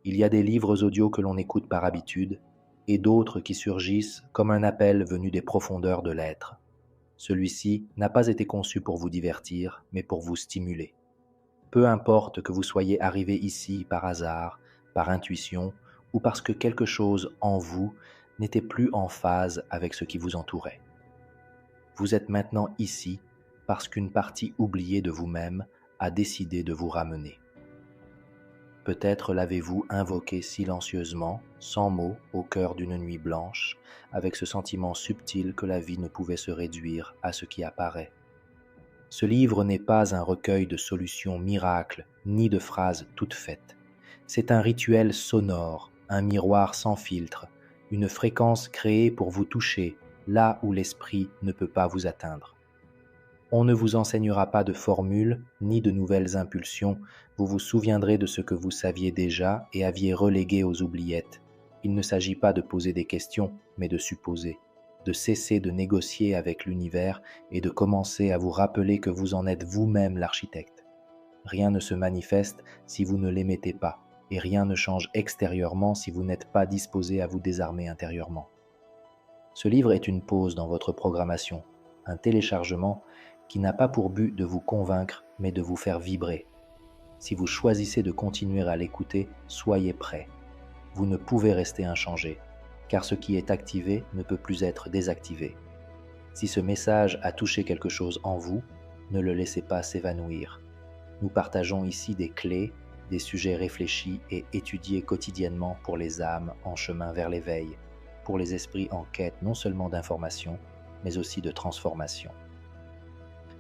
Il y a des livres audio que l'on écoute par habitude, et d'autres qui surgissent comme un appel venu des profondeurs de l'être. Celui-ci n'a pas été conçu pour vous divertir, mais pour vous stimuler. Peu importe que vous soyez arrivé ici par hasard, par intuition, ou parce que quelque chose en vous n'était plus en phase avec ce qui vous entourait. Vous êtes maintenant ici parce qu'une partie oubliée de vous-même a décidé de vous ramener. Peut-être l'avez-vous invoqué silencieusement, sans mots, au cœur d'une nuit blanche, avec ce sentiment subtil que la vie ne pouvait se réduire à ce qui apparaît. Ce livre n'est pas un recueil de solutions miracles, ni de phrases toutes faites. C'est un rituel sonore, un miroir sans filtre, une fréquence créée pour vous toucher, là où l'esprit ne peut pas vous atteindre. On ne vous enseignera pas de formules, ni de nouvelles impulsions, vous vous souviendrez de ce que vous saviez déjà et aviez relégué aux oubliettes. Il ne s'agit pas de poser des questions, mais de supposer, de cesser de négocier avec l'univers et de commencer à vous rappeler que vous en êtes vous-même l'architecte. Rien ne se manifeste si vous ne l'émettez pas, et rien ne change extérieurement si vous n'êtes pas disposé à vous désarmer intérieurement. Ce livre est une pause dans votre programmation, un téléchargement qui n'a pas pour but de vous convaincre, mais de vous faire vibrer. Si vous choisissez de continuer à l'écouter, soyez prêts. Vous ne pouvez rester inchangé, car ce qui est activé ne peut plus être désactivé. Si ce message a touché quelque chose en vous, ne le laissez pas s'évanouir. Nous partageons ici des clés, des sujets réfléchis et étudiés quotidiennement pour les âmes en chemin vers l'éveil, pour les esprits en quête non seulement d'information, mais aussi de transformation.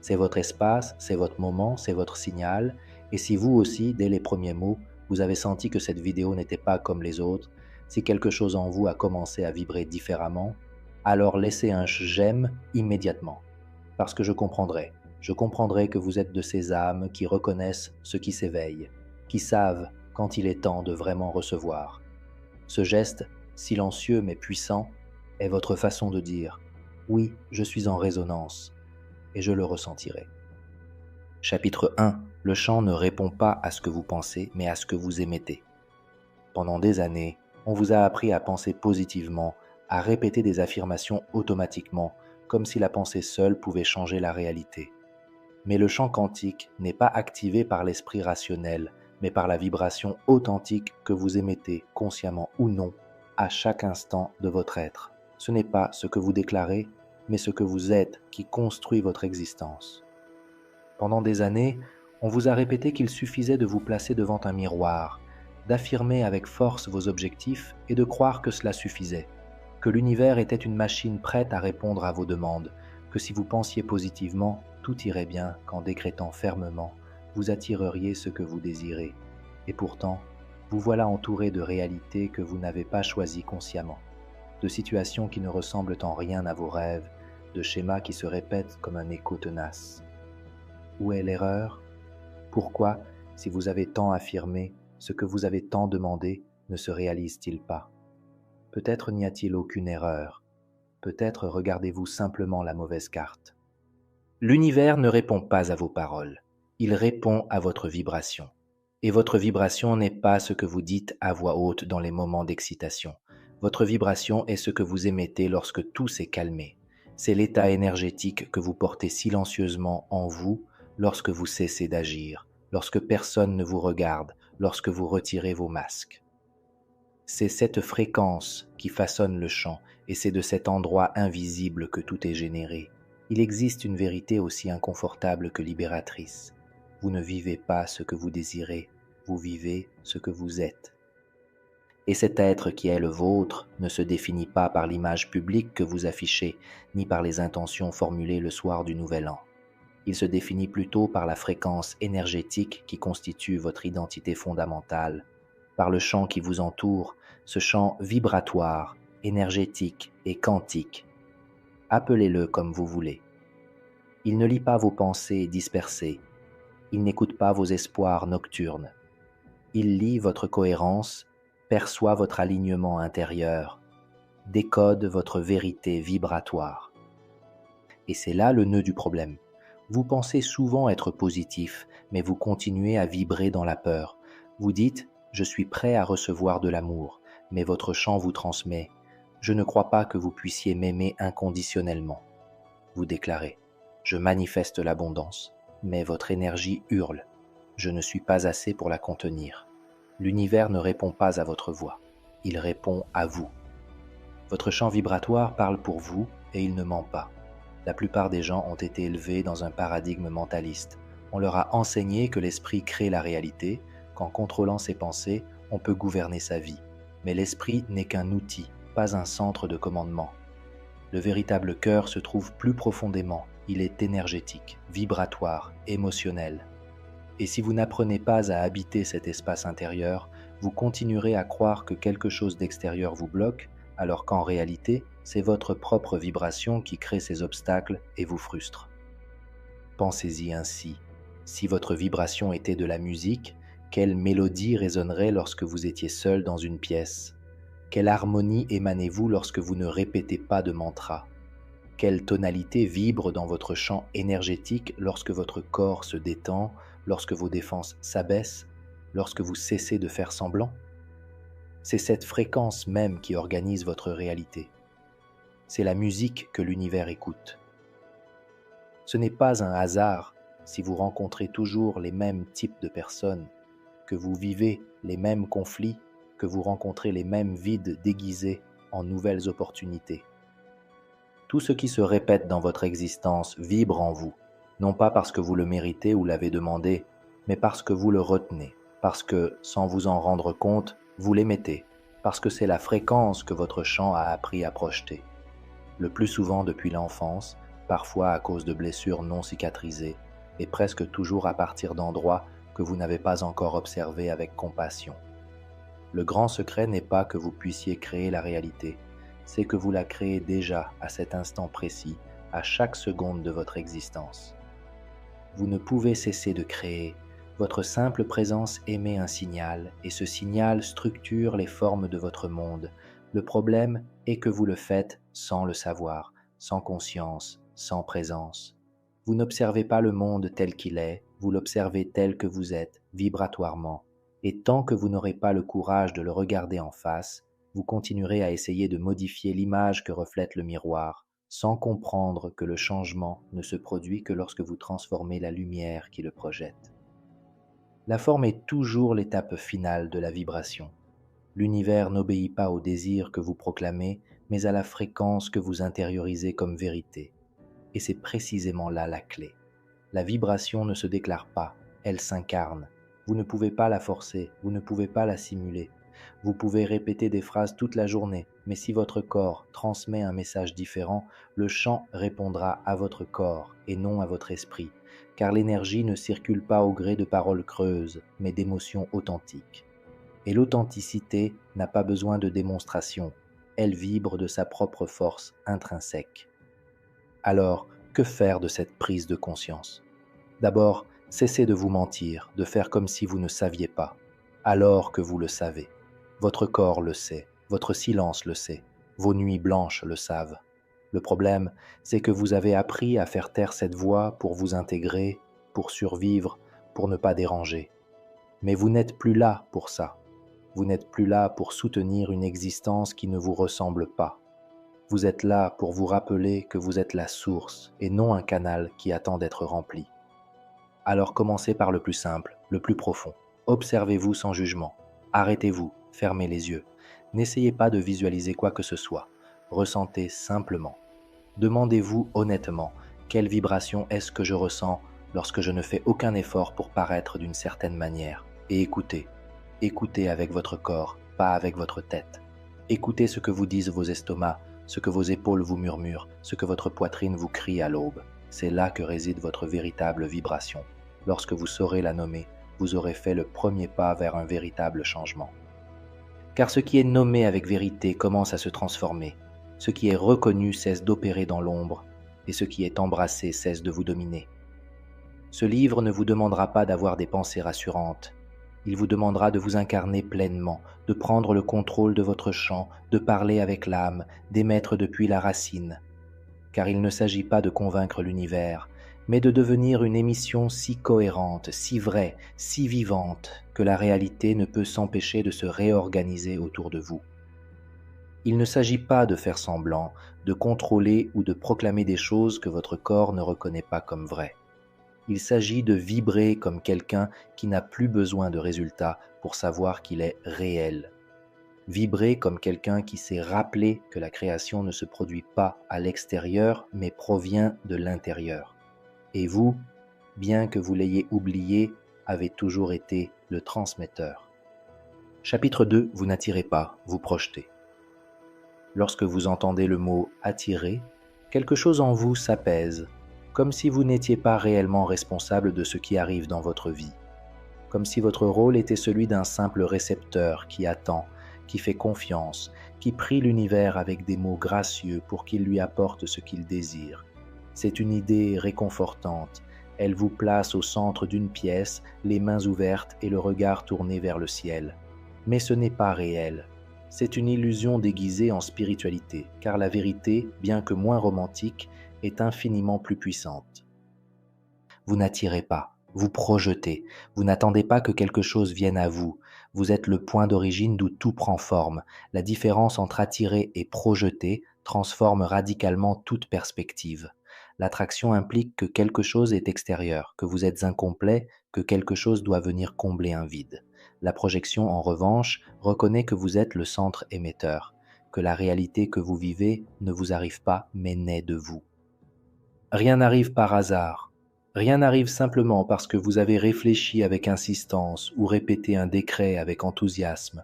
C'est votre espace, c'est votre moment, c'est votre signal, et si vous aussi, dès les premiers mots, vous avez senti que cette vidéo n'était pas comme les autres, si quelque chose en vous a commencé à vibrer différemment, alors laissez un j'aime immédiatement, parce que je comprendrai que vous êtes de ces âmes qui reconnaissent ce qui s'éveille, qui savent quand il est temps de vraiment recevoir. Ce geste, silencieux mais puissant, est votre façon de dire « Oui, je suis en résonance » et je le ressentirai. Chapitre 1. Le chant ne répond pas à ce que vous pensez, mais à ce que vous émettez. Pendant des années, on vous a appris à penser positivement, à répéter des affirmations automatiquement, comme si la pensée seule pouvait changer la réalité. Mais le chant quantique n'est pas activé par l'esprit rationnel, mais par la vibration authentique que vous émettez, consciemment ou non, à chaque instant de votre être. Ce n'est pas ce que vous déclarez, mais ce que vous êtes qui construit votre existence. Pendant des années, on vous a répété qu'il suffisait de vous placer devant un miroir, d'affirmer avec force vos objectifs et de croire que cela suffisait, que l'univers était une machine prête à répondre à vos demandes, que si vous pensiez positivement, tout irait bien qu'en décrétant fermement, vous attireriez ce que vous désirez. Et pourtant, vous voilà entouré de réalités que vous n'avez pas choisies consciemment, de situations qui ne ressemblent en rien à vos rêves, de schémas qui se répètent comme un écho tenace. Où est l'erreur ? Pourquoi, si vous avez tant affirmé, ce que vous avez tant demandé ne se réalise-t-il pas ? Peut-être n'y a-t-il aucune erreur. Peut-être regardez-vous simplement la mauvaise carte. L'univers ne répond pas à vos paroles. Il répond à votre vibration. Et votre vibration n'est pas ce que vous dites à voix haute dans les moments d'excitation. Votre vibration est ce que vous émettez lorsque tout s'est calmé. C'est l'état énergétique que vous portez silencieusement en vous lorsque vous cessez d'agir, lorsque personne ne vous regarde, lorsque vous retirez vos masques. C'est cette fréquence qui façonne le chant et c'est de cet endroit invisible que tout est généré. Il existe une vérité aussi inconfortable que libératrice. Vous ne vivez pas ce que vous désirez, vous vivez ce que vous êtes. Et cet être qui est le vôtre ne se définit pas par l'image publique que vous affichez, ni par les intentions formulées le soir du Nouvel An. Il se définit plutôt par la fréquence énergétique qui constitue votre identité fondamentale, par le champ qui vous entoure, ce champ vibratoire, énergétique et quantique. Appelez-le comme vous voulez. Il ne lit pas vos pensées dispersées, il n'écoute pas vos espoirs nocturnes. Il lit votre cohérence, perçoit votre alignement intérieur, décode votre vérité vibratoire. Et c'est là le nœud du problème. Vous pensez souvent être positif, mais vous continuez à vibrer dans la peur. Vous dites Je suis prêt à recevoir de l'amour, mais votre chant vous transmet. Je ne crois pas que vous puissiez m'aimer inconditionnellement. Vous déclarez. Je manifeste l'abondance, mais votre énergie hurle. Je ne suis pas assez pour la contenir. L'univers ne répond pas à votre voix, il répond à vous. Votre champ vibratoire parle pour vous et il ne ment pas. La plupart des gens ont été élevés dans un paradigme mentaliste. On leur a enseigné que l'esprit crée la réalité, qu'en contrôlant ses pensées, on peut gouverner sa vie. Mais l'esprit n'est qu'un outil, pas un centre de commandement. Le véritable cœur se trouve plus profondément. Il est énergétique, vibratoire, émotionnel. Et si vous n'apprenez pas à habiter cet espace intérieur, vous continuerez à croire que quelque chose d'extérieur vous bloque, alors qu'en réalité, c'est votre propre vibration qui crée ces obstacles et vous frustre. Pensez-y ainsi. Si votre vibration était de la musique, quelle mélodie résonnerait lorsque vous étiez seul dans une pièce? Quelle harmonie émanez-vous lorsque vous ne répétez pas de mantra? Quelle tonalité vibre dans votre champ énergétique lorsque votre corps se détend, lorsque vos défenses s'abaissent, lorsque vous cessez de faire semblant? C'est cette fréquence même qui organise votre réalité. C'est la musique que l'univers écoute. Ce n'est pas un hasard si vous rencontrez toujours les mêmes types de personnes, que vous vivez les mêmes conflits, que vous rencontrez les mêmes vides déguisés en nouvelles opportunités. Tout ce qui se répète dans votre existence vibre en vous, non pas parce que vous le méritez ou l'avez demandé, mais parce que vous le retenez, parce que, sans vous en rendre compte, vous l'émettez, parce que c'est la fréquence que votre chant a appris à projeter. Le plus souvent depuis l'enfance, parfois à cause de blessures non cicatrisées, et presque toujours à partir d'endroits que vous n'avez pas encore observés avec compassion. Le grand secret n'est pas que vous puissiez créer la réalité, c'est que vous la créez déjà à cet instant précis, à chaque seconde de votre existence. Vous ne pouvez cesser de créer. Votre simple présence émet un signal, et ce signal structure les formes de votre monde. Le problème est que vous le faites sans le savoir, sans conscience, sans présence. Vous n'observez pas le monde tel qu'il est, vous l'observez tel que vous êtes, vibratoirement. Et tant que vous n'aurez pas le courage de le regarder en face, vous continuerez à essayer de modifier l'image que reflète le miroir, sans comprendre que le changement ne se produit que lorsque vous transformez la lumière qui le projette. La forme est toujours l'étape finale de la vibration. L'univers n'obéit pas au désir que vous proclamez, mais à la fréquence que vous intériorisez comme vérité. Et c'est précisément là la clé. La vibration ne se déclare pas, elle s'incarne. Vous ne pouvez pas la forcer, vous ne pouvez pas la simuler. Vous pouvez répéter des phrases toute la journée, mais si votre corps transmet un message différent, le chant répondra à votre corps et non à votre esprit, car l'énergie ne circule pas au gré de paroles creuses, mais d'émotions authentiques. Et l'authenticité n'a pas besoin de démonstration, elle vibre de sa propre force intrinsèque. Alors, que faire de cette prise de conscience? D'abord, cessez de vous mentir, de faire comme si vous ne saviez pas, alors que vous le savez. Votre corps le sait, votre silence le sait, vos nuits blanches le savent. Le problème, c'est que vous avez appris à faire taire cette voix pour vous intégrer, pour survivre, pour ne pas déranger. Mais vous n'êtes plus là pour ça. Vous n'êtes plus là pour soutenir une existence qui ne vous ressemble pas. Vous êtes là pour vous rappeler que vous êtes la source et non un canal qui attend d'être rempli. Alors commencez par le plus simple, le plus profond. Observez-vous sans jugement. Arrêtez-vous, fermez les yeux. N'essayez pas de visualiser quoi que ce soit. Ressentez simplement. Demandez-vous honnêtement, quelle vibration est-ce que je ressens lorsque je ne fais aucun effort pour paraître d'une certaine manière? Et écoutez. Écoutez avec votre corps, pas avec votre tête. Écoutez ce que vous disent vos estomacs, ce que vos épaules vous murmurent, ce que votre poitrine vous crie à l'aube. C'est là que réside votre véritable vibration. Lorsque vous saurez la nommer, vous aurez fait le premier pas vers un véritable changement. Car ce qui est nommé avec vérité commence à se transformer. Ce qui est reconnu cesse d'opérer dans l'ombre, et ce qui est embrassé cesse de vous dominer. Ce livre ne vous demandera pas d'avoir des pensées rassurantes. Il vous demandera de vous incarner pleinement, de prendre le contrôle de votre chant, de parler avec l'âme, d'émettre depuis la racine. Car il ne s'agit pas de convaincre l'univers, mais de devenir une émission si cohérente, si vraie, si vivante, que la réalité ne peut s'empêcher de se réorganiser autour de vous. Il ne s'agit pas de faire semblant, de contrôler ou de proclamer des choses que votre corps ne reconnaît pas comme vraies. Il s'agit de vibrer comme quelqu'un qui n'a plus besoin de résultats pour savoir qu'il est réel. Vibrer comme quelqu'un qui s'est rappelé que la création ne se produit pas à l'extérieur, mais provient de l'intérieur. Et vous, bien que vous l'ayez oublié, avez toujours été le transmetteur. Chapitre 2. Vous n'attirez pas, vous projetez. Lorsque vous entendez le mot « attirer », quelque chose en vous s'apaise, comme si vous n'étiez pas réellement responsable de ce qui arrive dans votre vie, comme si votre rôle était celui d'un simple récepteur qui attend, qui fait confiance, qui prie l'univers avec des mots gracieux pour qu'il lui apporte ce qu'il désire. C'est une idée réconfortante. Elle vous place au centre d'une pièce, les mains ouvertes et le regard tourné vers le ciel. Mais ce n'est pas réel. C'est une illusion déguisée en spiritualité, car la vérité, bien que moins romantique, est infiniment plus puissante. Vous n'attirez pas, vous projetez, vous n'attendez pas que quelque chose vienne à vous. Vous êtes le point d'origine d'où tout prend forme. La différence entre attirer et projeter transforme radicalement toute perspective. L'attraction implique que quelque chose est extérieur, que vous êtes incomplet, que quelque chose doit venir combler un vide. La projection, en revanche, reconnaît que vous êtes le centre émetteur, que la réalité que vous vivez ne vous arrive pas mais naît de vous. Rien n'arrive par hasard. Rien n'arrive simplement parce que vous avez réfléchi avec insistance ou répété un décret avec enthousiasme.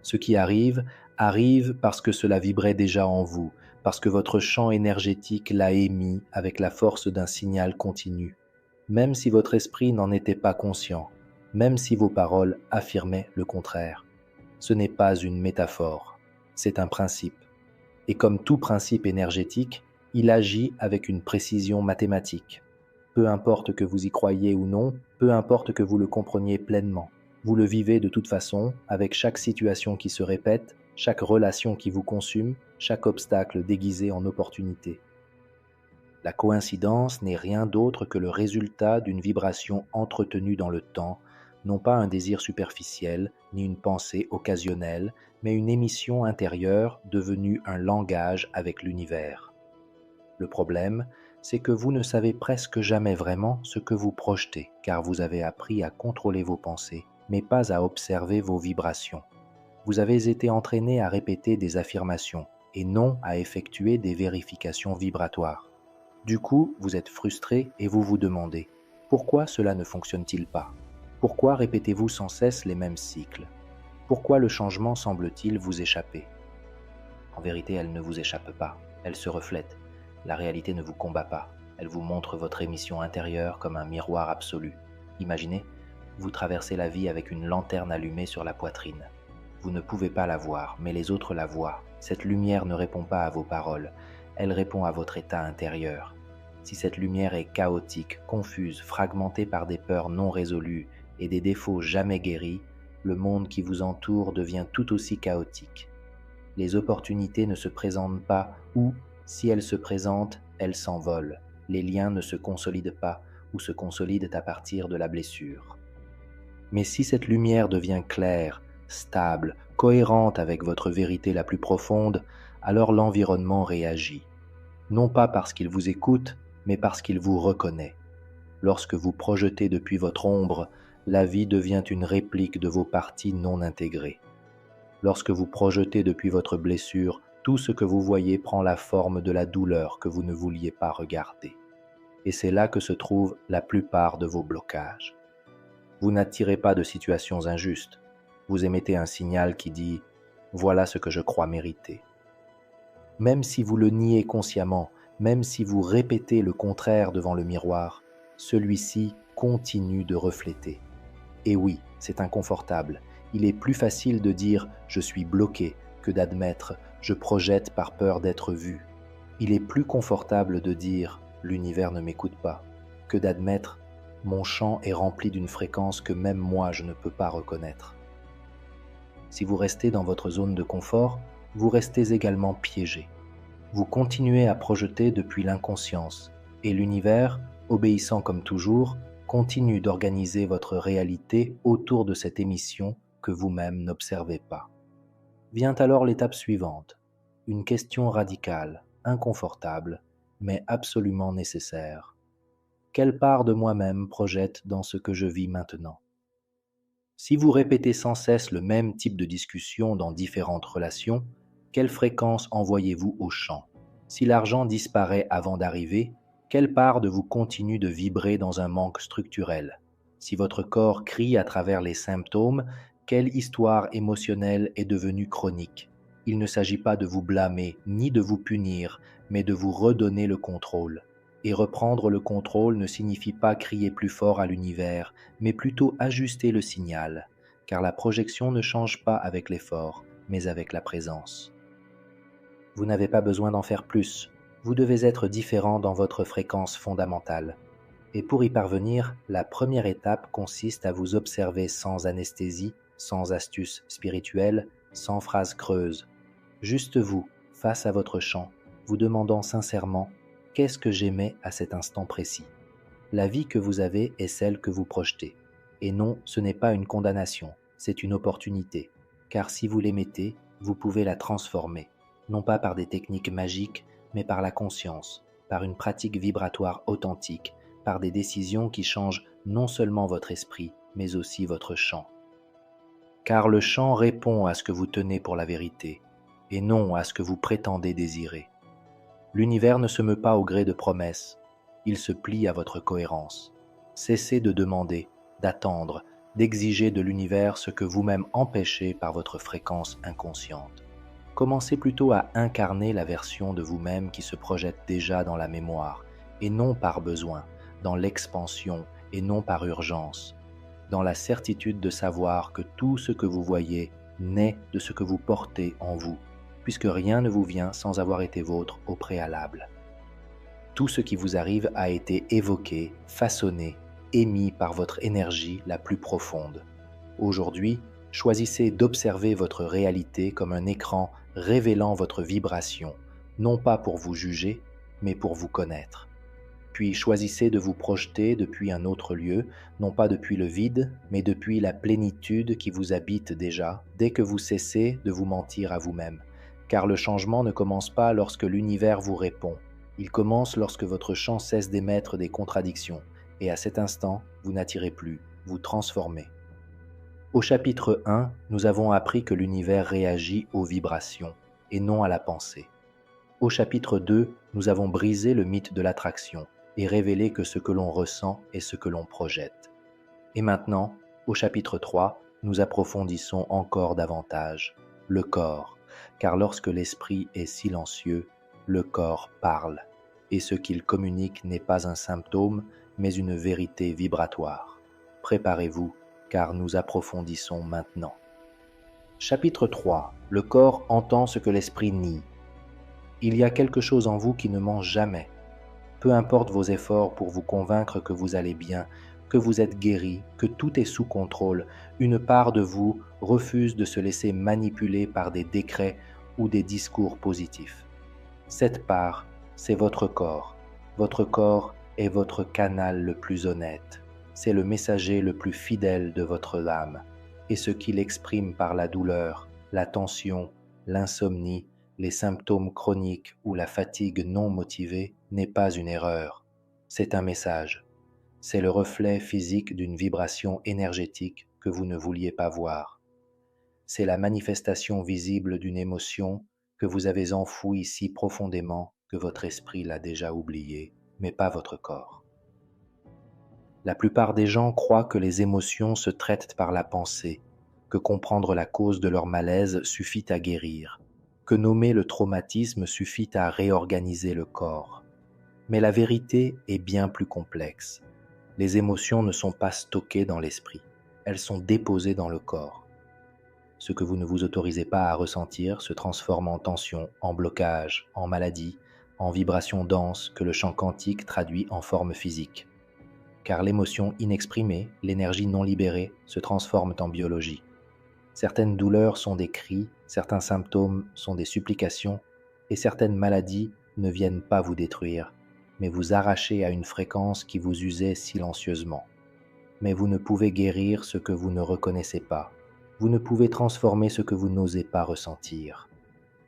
Ce qui arrive, arrive parce que cela vibrait déjà en vous, parce que votre champ énergétique l'a émis avec la force d'un signal continu, même si votre esprit n'en était pas conscient, même si vos paroles affirmaient le contraire. Ce n'est pas une métaphore, c'est un principe. Et comme tout principe énergétique, il agit avec une précision mathématique. Peu importe que vous y croyiez ou non, peu importe que vous le compreniez pleinement. Vous le vivez de toute façon, avec chaque situation qui se répète, chaque relation qui vous consume, chaque obstacle déguisé en opportunité. La coïncidence n'est rien d'autre que le résultat d'une vibration entretenue dans le temps, non pas un désir superficiel, ni une pensée occasionnelle, mais une émission intérieure devenue un langage avec l'univers. Le problème, c'est que vous ne savez presque jamais vraiment ce que vous projetez, car vous avez appris à contrôler vos pensées, mais pas à observer vos vibrations. Vous avez été entraîné à répéter des affirmations, et non à effectuer des vérifications vibratoires. Du coup, vous êtes frustré et vous vous demandez « Pourquoi cela ne fonctionne-t-il pas ? Pourquoi répétez-vous sans cesse les mêmes cycles ? Pourquoi le changement semble-t-il vous échapper ?» En vérité, elle ne vous échappe pas, elle se reflète. La réalité ne vous combat pas, elle vous montre votre émission intérieure comme un miroir absolu. Imaginez, vous traversez la vie avec une lanterne allumée sur la poitrine. Vous ne pouvez pas la voir, mais les autres la voient. Cette lumière ne répond pas à vos paroles, elle répond à votre état intérieur. Si cette lumière est chaotique, confuse, fragmentée par des peurs non résolues et des défauts jamais guéris, le monde qui vous entoure devient tout aussi chaotique. Les opportunités ne se présentent pas ou, si elles se présentent, elles s'envolent. Les liens ne se consolident pas ou se consolident à partir de la blessure. Mais si cette lumière devient claire, stable, cohérente avec votre vérité la plus profonde, alors l'environnement réagit. Non pas parce qu'il vous écoute, mais parce qu'il vous reconnaît. Lorsque vous projetez depuis votre ombre, la vie devient une réplique de vos parties non intégrées. Lorsque vous projetez depuis votre blessure, tout ce que vous voyez prend la forme de la douleur que vous ne vouliez pas regarder. Et c'est là que se trouvent la plupart de vos blocages. Vous n'attirez pas de situations injustes. Vous émettez un signal qui dit « Voilà ce que je crois mériter ». Même si vous le niez consciemment, même si vous répétez le contraire devant le miroir, celui-ci continue de refléter. Et oui, c'est inconfortable. Il est plus facile de dire « je suis bloqué » que d'admettre « je projette par peur d'être vu ». Il est plus confortable de dire « l'univers ne m'écoute pas » que d'admettre « mon champ est rempli d'une fréquence que même moi je ne peux pas reconnaître ». Si vous restez dans votre zone de confort, vous restez également piégé. Vous continuez à projeter depuis l'inconscience, et l'univers, obéissant comme toujours, continue d'organiser votre réalité autour de cette émission que vous-même n'observez pas. Vient alors l'étape suivante, une question radicale, inconfortable, mais absolument nécessaire. Quelle part de moi-même projette dans ce que je vis maintenant? Si vous répétez sans cesse le même type de discussion dans différentes relations, quelle fréquence envoyez-vous au champ? Si l'argent disparaît avant d'arriver, quelle part de vous continue de vibrer dans un manque structurel? Si votre corps crie à travers les symptômes, quelle histoire émotionnelle est devenue chronique? Il ne s'agit pas de vous blâmer ni de vous punir, mais de vous redonner le contrôle. Et reprendre le contrôle ne signifie pas crier plus fort à l'univers, mais plutôt ajuster le signal, car la projection ne change pas avec l'effort, mais avec la présence. Vous n'avez pas besoin d'en faire plus, vous devez être différent dans votre fréquence fondamentale. Et pour y parvenir, la première étape consiste à vous observer sans anesthésie, sans astuce spirituelle, sans phrases creuses. Juste vous, face à votre champ, vous demandant sincèrement « Qu'est-ce que j'aimais à cet instant précis ?» La vie que vous avez est celle que vous projetez. Et non, ce n'est pas une condamnation, c'est une opportunité. Car si vous l'émettez, vous pouvez la transformer, non pas par des techniques magiques, mais par la conscience, par une pratique vibratoire authentique, par des décisions qui changent non seulement votre esprit, mais aussi votre champ. Car le champ répond à ce que vous tenez pour la vérité, et non à ce que vous prétendez désirer. L'univers ne se meut pas au gré de promesses, il se plie à votre cohérence. Cessez de demander, d'attendre, d'exiger de l'univers ce que vous-même empêchez par votre fréquence inconsciente. Commencez plutôt à incarner la version de vous-même qui se projette déjà dans la mémoire, et non par besoin, dans l'expansion et non par urgence, dans la certitude de savoir que tout ce que vous voyez naît de ce que vous portez en vous, puisque rien ne vous vient sans avoir été vôtre au préalable. Tout ce qui vous arrive a été évoqué, façonné, émis par votre énergie la plus profonde. Aujourd'hui, choisissez d'observer votre réalité comme un écran révélant votre vibration, non pas pour vous juger, mais pour vous connaître. Puis choisissez de vous projeter depuis un autre lieu, non pas depuis le vide, mais depuis la plénitude qui vous habite déjà, dès que vous cessez de vous mentir à vous-même. Car le changement ne commence pas lorsque l'univers vous répond. Il commence lorsque votre champ cesse d'émettre des contradictions, et à cet instant, vous n'attirez plus, vous transformez. Au chapitre 1, nous avons appris que l'univers réagit aux vibrations, et non à la pensée. Au chapitre 2, nous avons brisé le mythe de l'attraction, et révélé que ce que l'on ressent est ce que l'on projette. Et maintenant, au chapitre 3, nous approfondissons encore davantage le corps, car lorsque l'esprit est silencieux, le corps parle, et ce qu'il communique n'est pas un symptôme, mais une vérité vibratoire. Préparez-vous, car nous approfondissons maintenant. Chapitre 3. Le corps entend ce que l'esprit nie. Il y a quelque chose en vous qui ne ment jamais. Peu importe vos efforts pour vous convaincre que vous allez bien, que vous êtes guéri, que tout est sous contrôle, une part de vous refuse de se laisser manipuler par des décrets ou des discours positifs. Cette part, c'est votre corps. Votre corps est votre canal le plus honnête. C'est le messager le plus fidèle de votre âme. Et ce qu'il exprime par la douleur, la tension, l'insomnie, les symptômes chroniques ou la fatigue non motivée n'est pas une erreur, c'est un message. C'est le reflet physique d'une vibration énergétique que vous ne vouliez pas voir. C'est la manifestation visible d'une émotion que vous avez enfouie si profondément que votre esprit l'a déjà oubliée, mais pas votre corps. La plupart des gens croient que les émotions se traitent par la pensée, que comprendre la cause de leur malaise suffit à guérir, que nommer le traumatisme suffit à réorganiser le corps. Mais la vérité est bien plus complexe. Les émotions ne sont pas stockées dans l'esprit, elles sont déposées dans le corps. Ce que vous ne vous autorisez pas à ressentir se transforme en tension, en blocage, en maladie, en vibration dense que le champ quantique traduit en forme physique. Car l'émotion inexprimée, l'énergie non libérée, se transforment en biologie. Certaines douleurs sont des cris, certains symptômes sont des supplications, et certaines maladies ne viennent pas vous détruire, mais vous arrachez à une fréquence qui vous usait silencieusement. Mais vous ne pouvez guérir ce que vous ne reconnaissez pas. Vous ne pouvez transformer ce que vous n'osez pas ressentir.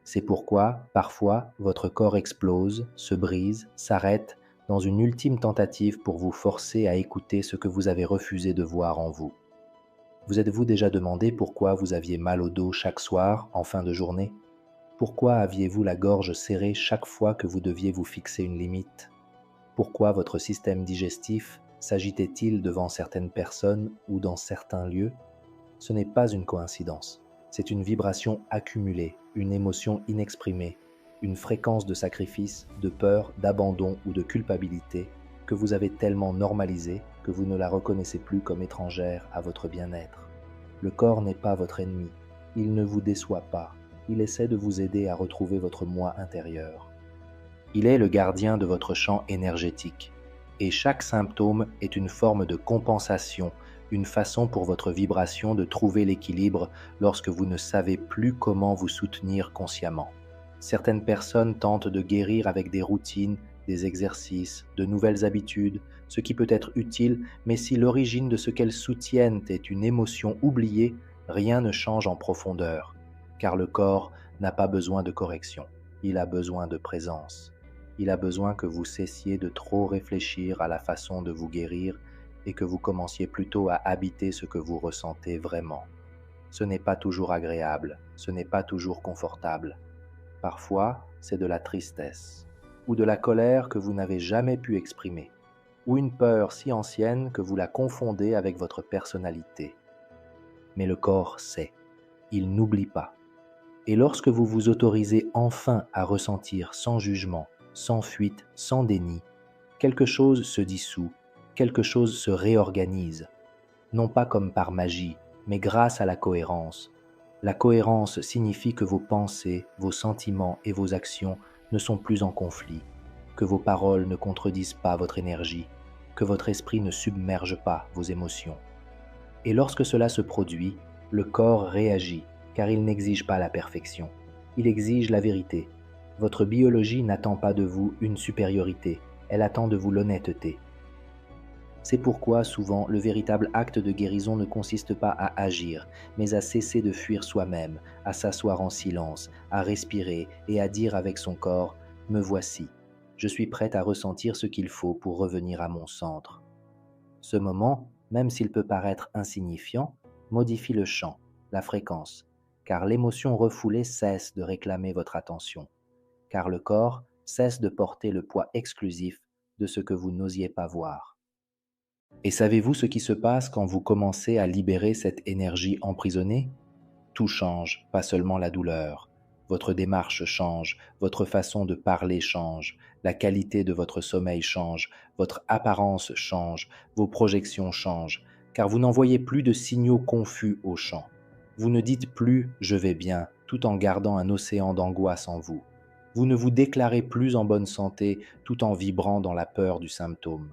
C'est pourquoi, parfois, votre corps explose, se brise, s'arrête, dans une ultime tentative pour vous forcer à écouter ce que vous avez refusé de voir en vous. Vous êtes-vous déjà demandé pourquoi vous aviez mal au dos chaque soir, en fin de journée? Pourquoi aviez-vous la gorge serrée chaque fois que vous deviez vous fixer une limite? Pourquoi votre système digestif s'agitait-il devant certaines personnes ou dans certains lieux? Ce n'est pas une coïncidence. C'est une vibration accumulée, une émotion inexprimée, une fréquence de sacrifice, de peur, d'abandon ou de culpabilité que vous avez tellement normalisée que vous ne la reconnaissez plus comme étrangère à votre bien-être. Le corps n'est pas votre ennemi. Il ne vous déçoit pas. Il essaie de vous aider à retrouver votre moi intérieur. Il est le gardien de votre champ énergétique. Et chaque symptôme est une forme de compensation, une façon pour votre vibration de trouver l'équilibre lorsque vous ne savez plus comment vous soutenir consciemment. Certaines personnes tentent de guérir avec des routines, des exercices, de nouvelles habitudes, ce qui peut être utile, mais si l'origine de ce qu'elles soutiennent est une émotion oubliée, rien ne change en profondeur, car le corps n'a pas besoin de correction, il a besoin de présence. Il a besoin que vous cessiez de trop réfléchir à la façon de vous guérir et que vous commenciez plutôt à habiter ce que vous ressentez vraiment. Ce n'est pas toujours agréable, ce n'est pas toujours confortable. Parfois, c'est de la tristesse, ou de la colère que vous n'avez jamais pu exprimer, ou une peur si ancienne que vous la confondez avec votre personnalité. Mais le corps sait, il n'oublie pas. Et lorsque vous vous autorisez enfin à ressentir sans jugement, sans fuite, sans déni, quelque chose se dissout, quelque chose se réorganise, non pas comme par magie, mais grâce à la cohérence. La cohérence signifie que vos pensées, vos sentiments et vos actions ne sont plus en conflit, que vos paroles ne contredisent pas votre énergie, que votre esprit ne submerge pas vos émotions. Et lorsque cela se produit, le corps réagit, car il n'exige pas la perfection, il exige la vérité. Votre biologie n'attend pas de vous une supériorité, elle attend de vous l'honnêteté. C'est pourquoi souvent le véritable acte de guérison ne consiste pas à agir, mais à cesser de fuir soi-même, à s'asseoir en silence, à respirer et à dire avec son corps « Me voici, je suis prête à ressentir ce qu'il faut pour revenir à mon centre ». Ce moment, même s'il peut paraître insignifiant, modifie le champ, la fréquence, car l'émotion refoulée cesse de réclamer votre attention, car le corps cesse de porter le poids exclusif de ce que vous n'osiez pas voir. Et savez-vous ce qui se passe quand vous commencez à libérer cette énergie emprisonnée? Tout change, pas seulement la douleur. Votre démarche change, votre façon de parler change, la qualité de votre sommeil change, votre apparence change, vos projections changent, car vous n'envoyez plus de signaux confus au champ. Vous ne dites plus « je vais bien » tout en gardant un océan d'angoisse en vous. Vous ne vous déclarez plus en bonne santé tout en vibrant dans la peur du symptôme.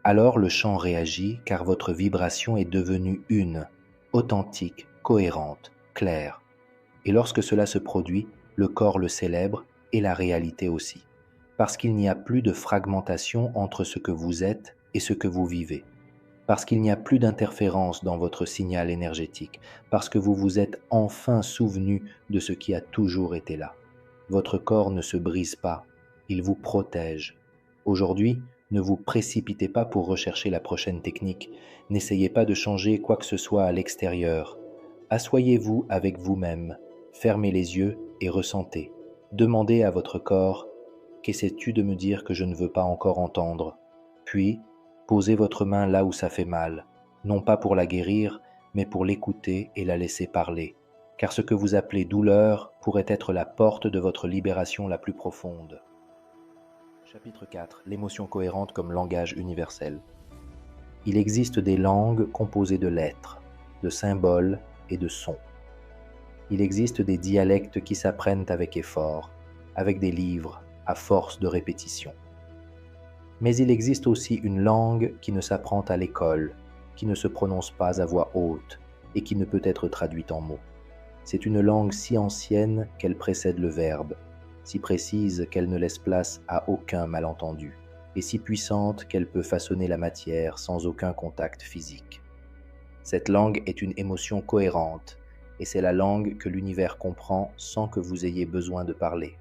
Alors le champ réagit car votre vibration est devenue une, authentique, cohérente, claire. Et lorsque cela se produit, le corps le célèbre et la réalité aussi, parce qu'il n'y a plus de fragmentation entre ce que vous êtes et ce que vous vivez, parce qu'il n'y a plus d'interférence dans votre signal énergétique, parce que vous vous êtes enfin souvenu de ce qui a toujours été là. Votre corps ne se brise pas, il vous protège. Aujourd'hui, ne vous précipitez pas pour rechercher la prochaine technique, n'essayez pas de changer quoi que ce soit à l'extérieur. Assoyez-vous avec vous-même, fermez les yeux et ressentez. Demandez à votre corps « Qu'essaies-tu de me dire que je ne veux pas encore entendre ?» Puis, posez votre main là où ça fait mal, non pas pour la guérir, mais pour l'écouter et la laisser parler, car ce que vous appelez douleur pourrait être la porte de votre libération la plus profonde. Chapitre 4. L'émotion cohérente comme langage universel. Il existe des langues composées de lettres, de symboles et de sons. Il existe des dialectes qui s'apprennent avec effort, avec des livres, à force de répétition. Mais il existe aussi une langue qui ne s'apprend à l'école, qui ne se prononce pas à voix haute et qui ne peut être traduite en mots. C'est une langue si ancienne qu'elle précède le verbe. si précise qu'elle ne laisse place à aucun malentendu, et si puissante qu'elle peut façonner la matière sans aucun contact physique. Cette langue est une émotion cohérente, et c'est la langue que l'univers comprend sans que vous ayez besoin de parler.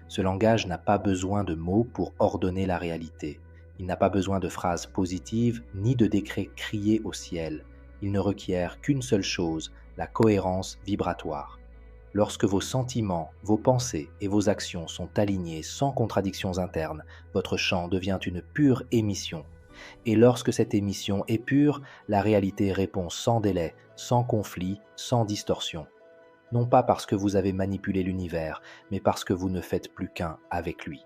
Ce langage n'a pas besoin de mots pour ordonner la réalité. Il n'a pas besoin de phrases positives ni de décrets criés au ciel. Il ne requiert qu'une seule chose, la cohérence vibratoire. Lorsque vos sentiments, vos pensées et vos actions sont alignés sans contradictions internes, votre chant devient une pure émission. Et lorsque cette émission est pure, la réalité répond sans délai, sans conflit, sans distorsion. Non pas parce que vous avez manipulé l'univers, mais parce que vous ne faites plus qu'un avec lui.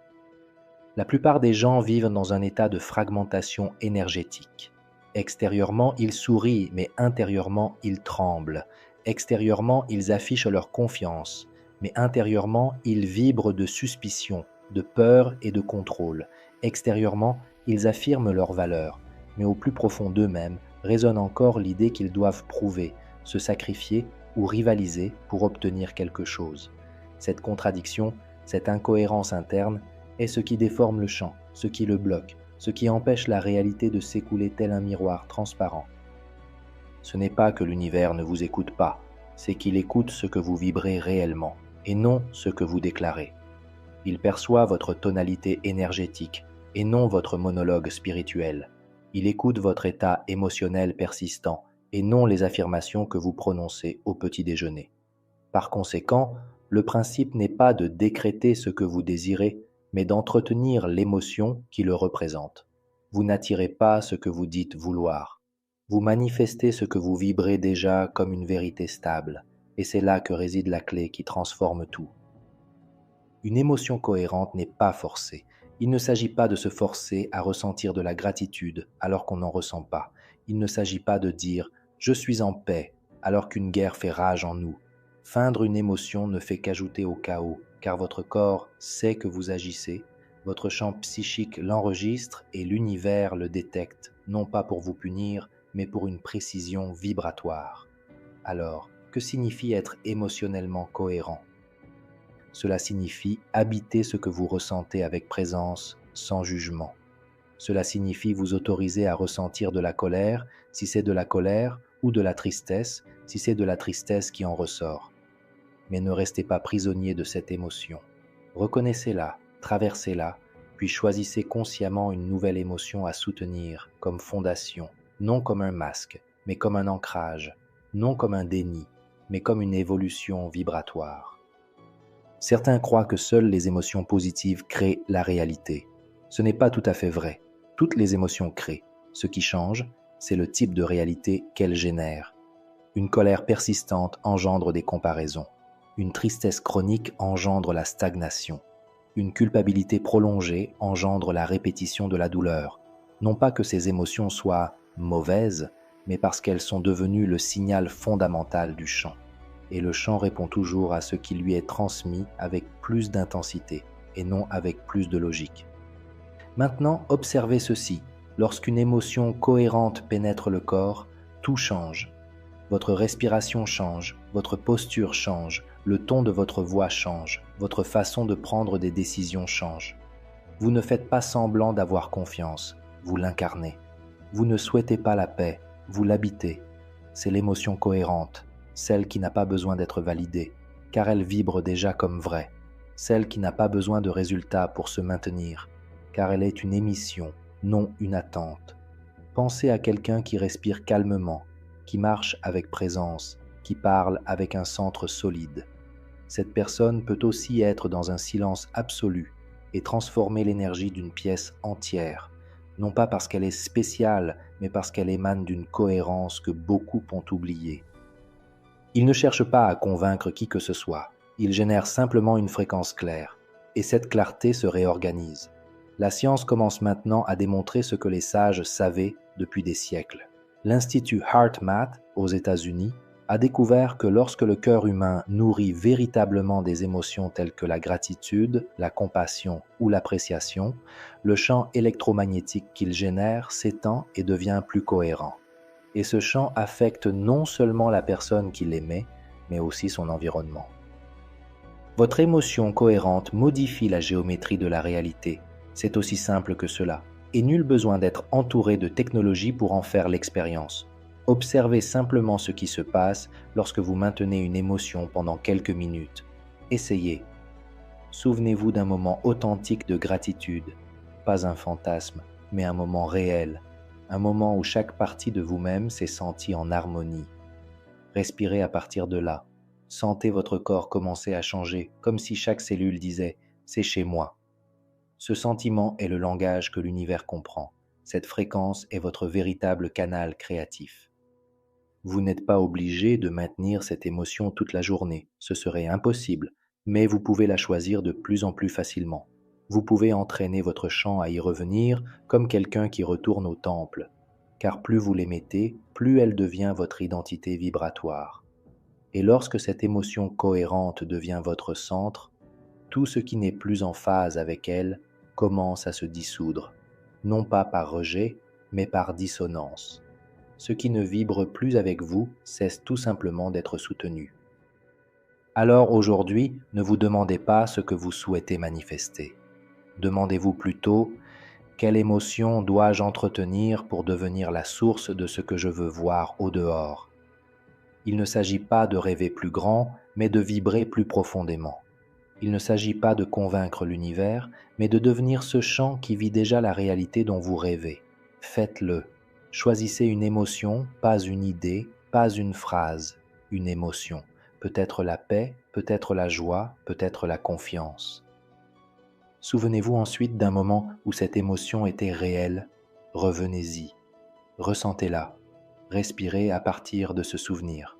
La plupart des gens vivent dans un état de fragmentation énergétique. Extérieurement, ils sourient, mais intérieurement, ils tremblent. Extérieurement, ils affichent leur confiance, mais intérieurement, ils vibrent de suspicion, de peur et de contrôle. Extérieurement, ils affirment leur valeur, mais au plus profond d'eux-mêmes résonne encore l'idée qu'ils doivent prouver, se sacrifier ou rivaliser pour obtenir quelque chose. Cette contradiction, cette incohérence interne est ce qui déforme le chant, ce qui le bloque, ce qui empêche la réalité de s'écouler tel un miroir transparent. Ce n'est pas que l'univers ne vous écoute pas, c'est qu'il écoute ce que vous vibrez réellement, et non ce que vous déclarez. Il perçoit votre tonalité énergétique, et non votre monologue spirituel. Il écoute votre état émotionnel persistant, et non les affirmations que vous prononcez au petit déjeuner. Par conséquent, le principe n'est pas de décréter ce que vous désirez, mais d'entretenir l'émotion qui le représente. Vous n'attirez pas ce que vous dites vouloir. Vous manifestez ce que vous vibrez déjà comme une vérité stable, et c'est là que réside la clé qui transforme tout. Une émotion cohérente n'est pas forcée. Il ne s'agit pas de se forcer à ressentir de la gratitude alors qu'on n'en ressent pas. Il ne s'agit pas de dire « je suis en paix » alors qu'une guerre fait rage en nous. Feindre une émotion ne fait qu'ajouter au chaos, car votre corps sait que vous agissez, votre champ psychique l'enregistre et l'univers le détecte, non pas pour vous punir, mais pour une précision vibratoire. Alors, que signifie être émotionnellement cohérent ? Cela signifie habiter ce que vous ressentez avec présence, sans jugement. Cela signifie vous autoriser à ressentir de la colère, si c'est de la colère, ou de la tristesse, si c'est de la tristesse qui en ressort. Mais ne restez pas prisonnier de cette émotion. Reconnaissez-la, traversez-la, puis choisissez consciemment une nouvelle émotion à soutenir comme fondation, non comme un masque, mais comme un ancrage, non comme un déni, mais comme une évolution vibratoire. Certains croient que seules les émotions positives créent la réalité. Ce n'est pas tout à fait vrai. Toutes les émotions créent. Ce qui change, c'est le type de réalité qu'elles génèrent. Une colère persistante engendre des comparaisons. Une tristesse chronique engendre la stagnation. Une culpabilité prolongée engendre la répétition de la douleur. Non pas que ces émotions soient mauvaises, mais parce qu'elles sont devenues le signal fondamental du chant. Et le chant répond toujours à ce qui lui est transmis avec plus d'intensité et non avec plus de logique. Maintenant, observez ceci. Lorsqu'une émotion cohérente pénètre le corps, tout change. Votre respiration change, votre posture change, le ton de votre voix change, votre façon de prendre des décisions change. Vous ne faites pas semblant d'avoir confiance, vous l'incarnez. Vous ne souhaitez pas la paix, vous l'habitez. C'est l'émotion cohérente, celle qui n'a pas besoin d'être validée, car elle vibre déjà comme vraie, celle qui n'a pas besoin de résultats pour se maintenir, car elle est une émission, non une attente. Pensez à quelqu'un qui respire calmement, qui marche avec présence, qui parle avec un centre solide. Cette personne peut aussi être dans un silence absolu et transformer l'énergie d'une pièce entière, non pas parce qu'elle est spéciale, mais parce qu'elle émane d'une cohérence que beaucoup ont oubliée. Il ne cherche pas à convaincre qui que ce soit, il génère simplement une fréquence claire, et cette clarté se réorganise. La science commence maintenant à démontrer ce que les sages savaient depuis des siècles. L'Institut HeartMath aux États-Unis a découvert que lorsque le cœur humain nourrit véritablement des émotions telles que la gratitude, la compassion ou l'appréciation, le champ électromagnétique qu'il génère s'étend et devient plus cohérent. Et ce champ affecte non seulement la personne qui l'émet, mais aussi son environnement. Votre émotion cohérente modifie la géométrie de la réalité. C'est aussi simple que cela. Et nul besoin d'être entouré de technologie pour en faire l'expérience. Observez simplement ce qui se passe lorsque vous maintenez une émotion pendant quelques minutes. Essayez. Souvenez-vous d'un moment authentique de gratitude, pas un fantasme, mais un moment réel, un moment où chaque partie de vous-même s'est sentie en harmonie. Respirez à partir de là. Sentez votre corps commencer à changer, comme si chaque cellule disait « c'est chez moi ». Ce sentiment est le langage que l'univers comprend. Cette fréquence est votre véritable canal créatif. Vous n'êtes pas obligé de maintenir cette émotion toute la journée, ce serait impossible, mais vous pouvez la choisir de plus en plus facilement. Vous pouvez entraîner votre chant à y revenir comme quelqu'un qui retourne au temple, car plus vous l'émettez, plus elle devient votre identité vibratoire. Et lorsque cette émotion cohérente devient votre centre, tout ce qui n'est plus en phase avec elle commence à se dissoudre, non pas par rejet, mais par dissonance. Ce qui ne vibre plus avec vous cesse tout simplement d'être soutenu. Alors aujourd'hui, ne vous demandez pas ce que vous souhaitez manifester. Demandez-vous plutôt quelle émotion dois-je entretenir pour devenir la source de ce que je veux voir au dehors. Il ne s'agit pas de rêver plus grand, mais de vibrer plus profondément. Il ne s'agit pas de convaincre l'univers, mais de devenir ce champ qui vit déjà la réalité dont vous rêvez. Faites-le. Choisissez une émotion, pas une idée, pas une phrase, une émotion. Peut-être la paix, peut-être la joie, peut-être la confiance. Souvenez-vous ensuite d'un moment où cette émotion était réelle. Revenez-y. Ressentez-la. Respirez à partir de ce souvenir.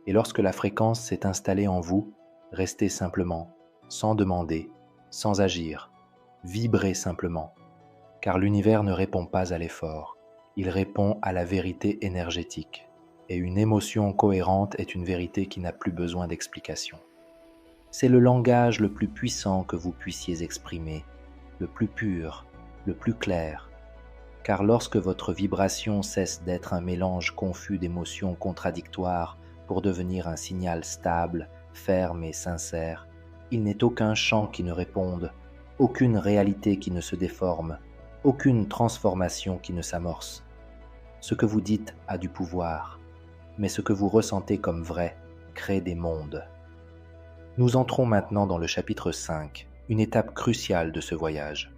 Et lorsque la fréquence s'est installée en vous, restez simplement, sans demander, sans agir. Vibrez simplement, car l'univers ne répond pas à l'effort. Il répond à la vérité énergétique. Et une émotion cohérente est une vérité qui n'a plus besoin d'explication. C'est le langage le plus puissant que vous puissiez exprimer, le plus pur, le plus clair. Car lorsque votre vibration cesse d'être un mélange confus d'émotions contradictoires pour devenir un signal stable, ferme et sincère, il n'est aucun chant qui ne réponde, aucune réalité qui ne se déforme, aucune transformation qui ne s'amorce. Ce que vous dites a du pouvoir, mais ce que vous ressentez comme vrai crée des mondes. Nous entrons maintenant dans le chapitre 5, une étape cruciale de ce voyage.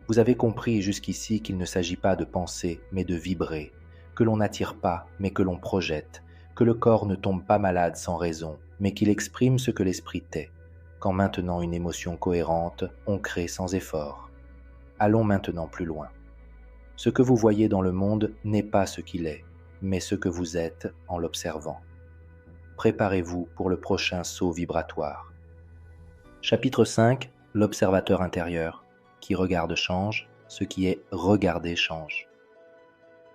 Vous avez compris jusqu'ici qu'il ne s'agit pas de penser, mais de vibrer, que l'on n'attire pas, mais que l'on projette, que le corps ne tombe pas malade sans raison, mais qu'il exprime ce que l'esprit tait. Qu'en maintenant une émotion cohérente, on crée sans effort. Allons maintenant plus loin. Ce que vous voyez dans le monde n'est pas ce qu'il est, mais ce que vous êtes en l'observant. Préparez-vous pour le prochain saut vibratoire. Chapitre 5, l'observateur intérieur. Qui regarde change, ce qui est regardé change.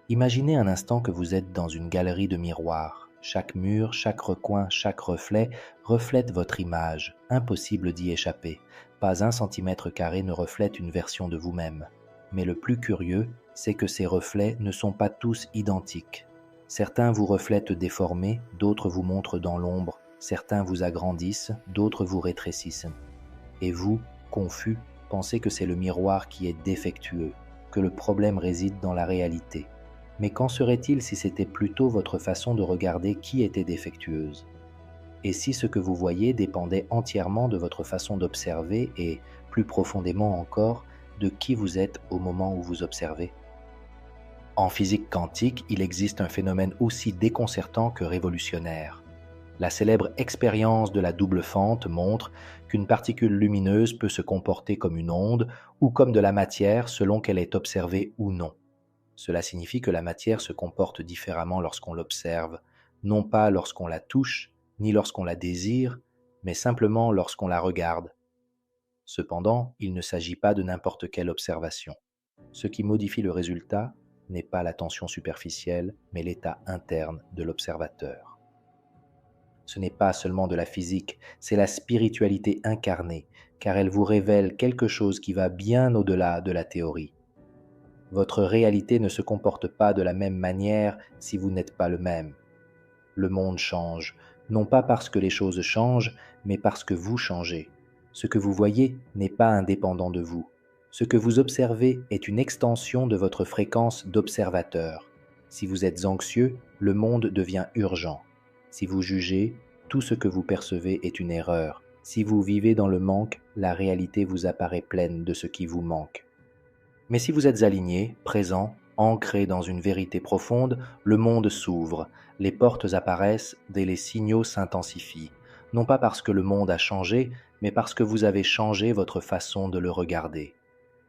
Imaginez un instant que vous êtes dans une galerie de miroirs. Chaque mur, chaque recoin, chaque reflet reflète votre image, impossible d'y échapper. Pas un centimètre carré ne reflète une version de vous-même. Mais le plus curieux, c'est que ces reflets ne sont pas tous identiques. Certains vous reflètent déformés, d'autres vous montrent dans l'ombre, certains vous agrandissent, d'autres vous rétrécissent. Et vous, confus, pensez que c'est le miroir qui est défectueux, que le problème réside dans la réalité. Mais qu'en serait-il si c'était plutôt votre façon de regarder qui était défectueuse? Et si ce que vous voyez dépendait entièrement de votre façon d'observer et, plus profondément encore, de qui vous êtes au moment où vous observez? En physique quantique, il existe un phénomène aussi déconcertant que révolutionnaire. La célèbre expérience de la double fente montre qu'une particule lumineuse peut se comporter comme une onde ou comme de la matière selon qu'elle est observée ou non. Cela signifie que la matière se comporte différemment lorsqu'on l'observe, non pas lorsqu'on la touche, ni lorsqu'on la désire, mais simplement lorsqu'on la regarde. Cependant, il ne s'agit pas de n'importe quelle observation. Ce qui modifie le résultat n'est pas la tension superficielle, mais l'état interne de l'observateur. Ce n'est pas seulement de la physique, c'est la spiritualité incarnée, car elle vous révèle quelque chose qui va bien au-delà de la théorie. Votre réalité ne se comporte pas de la même manière si vous n'êtes pas le même. le monde change, non pas parce que les choses changent, mais parce que vous changez. Ce que vous voyez n'est pas indépendant de vous. Ce que vous observez est une extension de votre fréquence d'observateur. Si vous êtes anxieux, le monde devient urgent. Si vous jugez, tout ce que vous percevez est une erreur. Si vous vivez dans le manque, la réalité vous apparaît pleine de ce qui vous manque. Mais si vous êtes aligné, présent, ancré dans une vérité profonde, le monde s'ouvre, les portes apparaissent et les signaux s'intensifient, non pas parce que le monde a changé, mais parce que vous avez changé votre façon de le regarder.